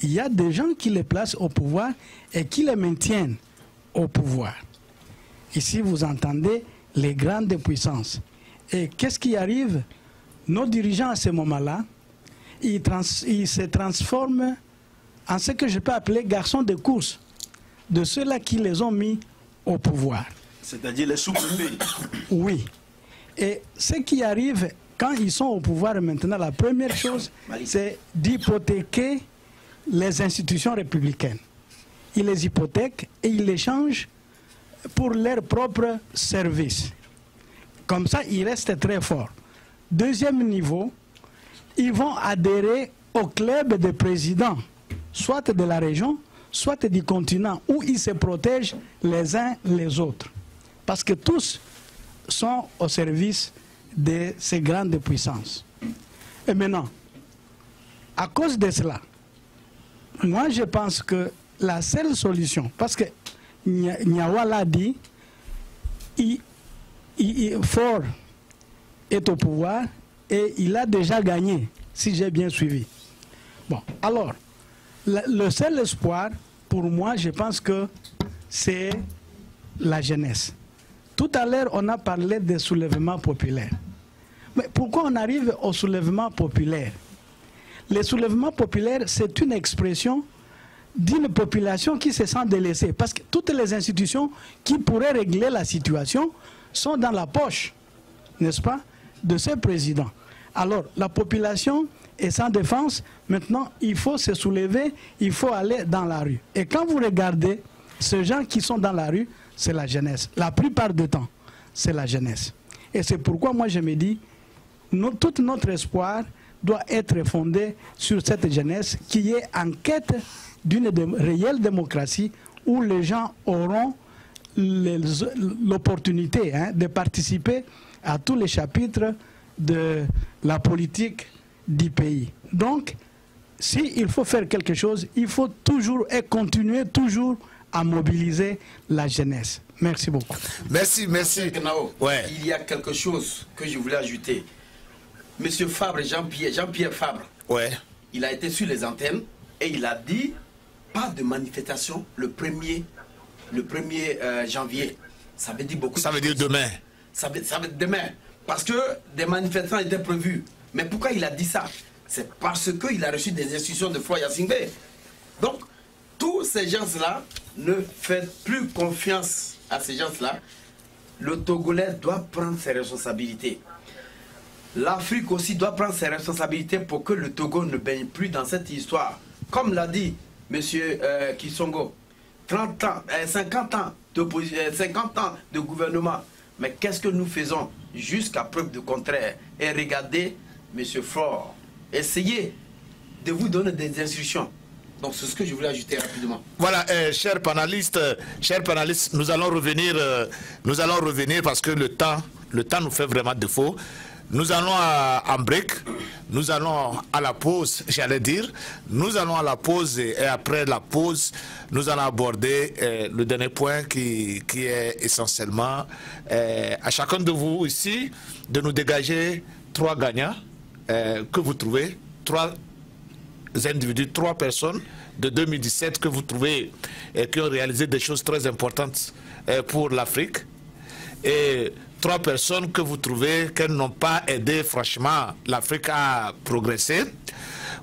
Il y a des gens qui les placent au pouvoir et qui les maintiennent au pouvoir. Ici, vous entendez les grandes puissances. Et qu'est-ce qui arrive? Nos dirigeants à ce moment-là, ils se transforment en ce que je peux appeler garçons de course de ceux-là qui les ont mis au pouvoir. C'est-à-dire les sous-préfets. Oui. Et ce qui arrive quand ils sont au pouvoir maintenant, la première chose, c'est d'hypothéquer les institutions républicaines. Ils les hypothèquent et ils les changent pour leur propre service. Comme ça, ils restent très forts. Deuxième niveau, ils vont adhérer au club des présidents, soit de la région, soit du continent, où ils se protègent les uns les autres. Parce que tous sont au service de ces grandes puissances. Et maintenant, à cause de cela, moi je pense que la seule solution, parce que Niawa l'a dit, Faure est au pouvoir et il a déjà gagné, si j'ai bien suivi. Bon, alors, le seul espoir, pour moi, je pense que c'est la jeunesse. Tout à l'heure, on a parlé des soulèvements populaires. Mais pourquoi on arrive au soulèvement populaire? Les soulèvements populaires, c'est une expression d'une population qui se sent délaissée. Parce que toutes les institutions qui pourraient régler la situation sont dans la poche, n'est-ce pas, de ce président. Alors, la population est sans défense. Maintenant, il faut se soulever, il faut aller dans la rue. Et quand vous regardez ces gens qui sont dans la rue, c'est la jeunesse. La plupart du temps, c'est la jeunesse. Et c'est pourquoi moi je me dis, tout notre espoir doit être fondé sur cette jeunesse qui est en quête d'une réelle démocratie où les gens auront l'opportunité de participer à tous les chapitres de la politique du pays. Donc, s'il faut faire quelque chose, il faut toujours et continuer toujours à mobiliser la jeunesse. Merci beaucoup. Merci, merci. Ouais. Il y a quelque chose que je voulais ajouter. Monsieur Fabre, Jean-Pierre Fabre, ouais. Il a été sur les antennes et il a dit pas de manifestation le 1er janvier. Ça veut dire beaucoup. Ça veut dire demain. Ça veut dire demain. Parce que des manifestants étaient prévus. Mais pourquoi il a dit ça? C'est parce qu'il a reçu des instructions de Faure Gnassingbé. Donc, tous ces gens-là, ne faites plus confiance à ces gens-là. Le Togolais doit prendre ses responsabilités. L'Afrique aussi doit prendre ses responsabilités pour que le Togo ne baigne plus dans cette histoire. Comme l'a dit M. Kisongo, 50 ans de gouvernement. Mais qu'est-ce que nous faisons jusqu'à preuve du contraire? Et regardez, M. Faure, essayez de vous donner des instructions. Donc c'est ce que je voulais ajouter rapidement. Voilà, chers panélistes, nous allons revenir parce que le temps nous fait vraiment défaut. Nous allons en break, nous allons à la pause, j'allais dire. Nous allons à la pause et après la pause, nous allons aborder le dernier point qui est essentiellement à chacun de vous ici de nous dégager 3 gagnants que vous trouvez, 3 individus, 3 personnes de 2017 que vous trouvez et qui ont réalisé des choses très importantes pour l'Afrique. Et 3 personnes que vous trouvez qu'elles n'ont pas aidé franchement l'Afrique à progresser.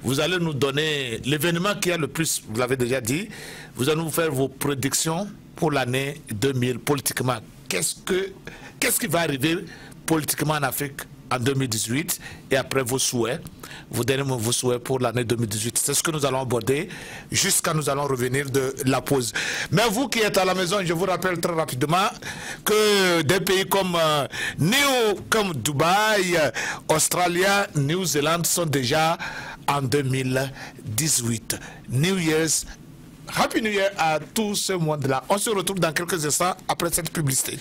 Vous allez nous donner l'événement qui a le plus, vous l'avez déjà dit, vous allez nous faire vos prédictions pour l'année 2000 politiquement. Qu'est-ce qui va arriver politiquement en Afrique en 2018 et après vos souhaits, vous donnez vos souhaits pour l'année 2018. C'est ce que nous allons aborder jusqu'à nous allons revenir de la pause. Mais vous qui êtes à la maison, je vous rappelle très rapidement que des pays comme Dubaï, Australie, Nouvelle-Zélande sont déjà en 2018. New Year's, Happy New Year à tout ce monde-là. On se retrouve dans quelques instants après cette publicité.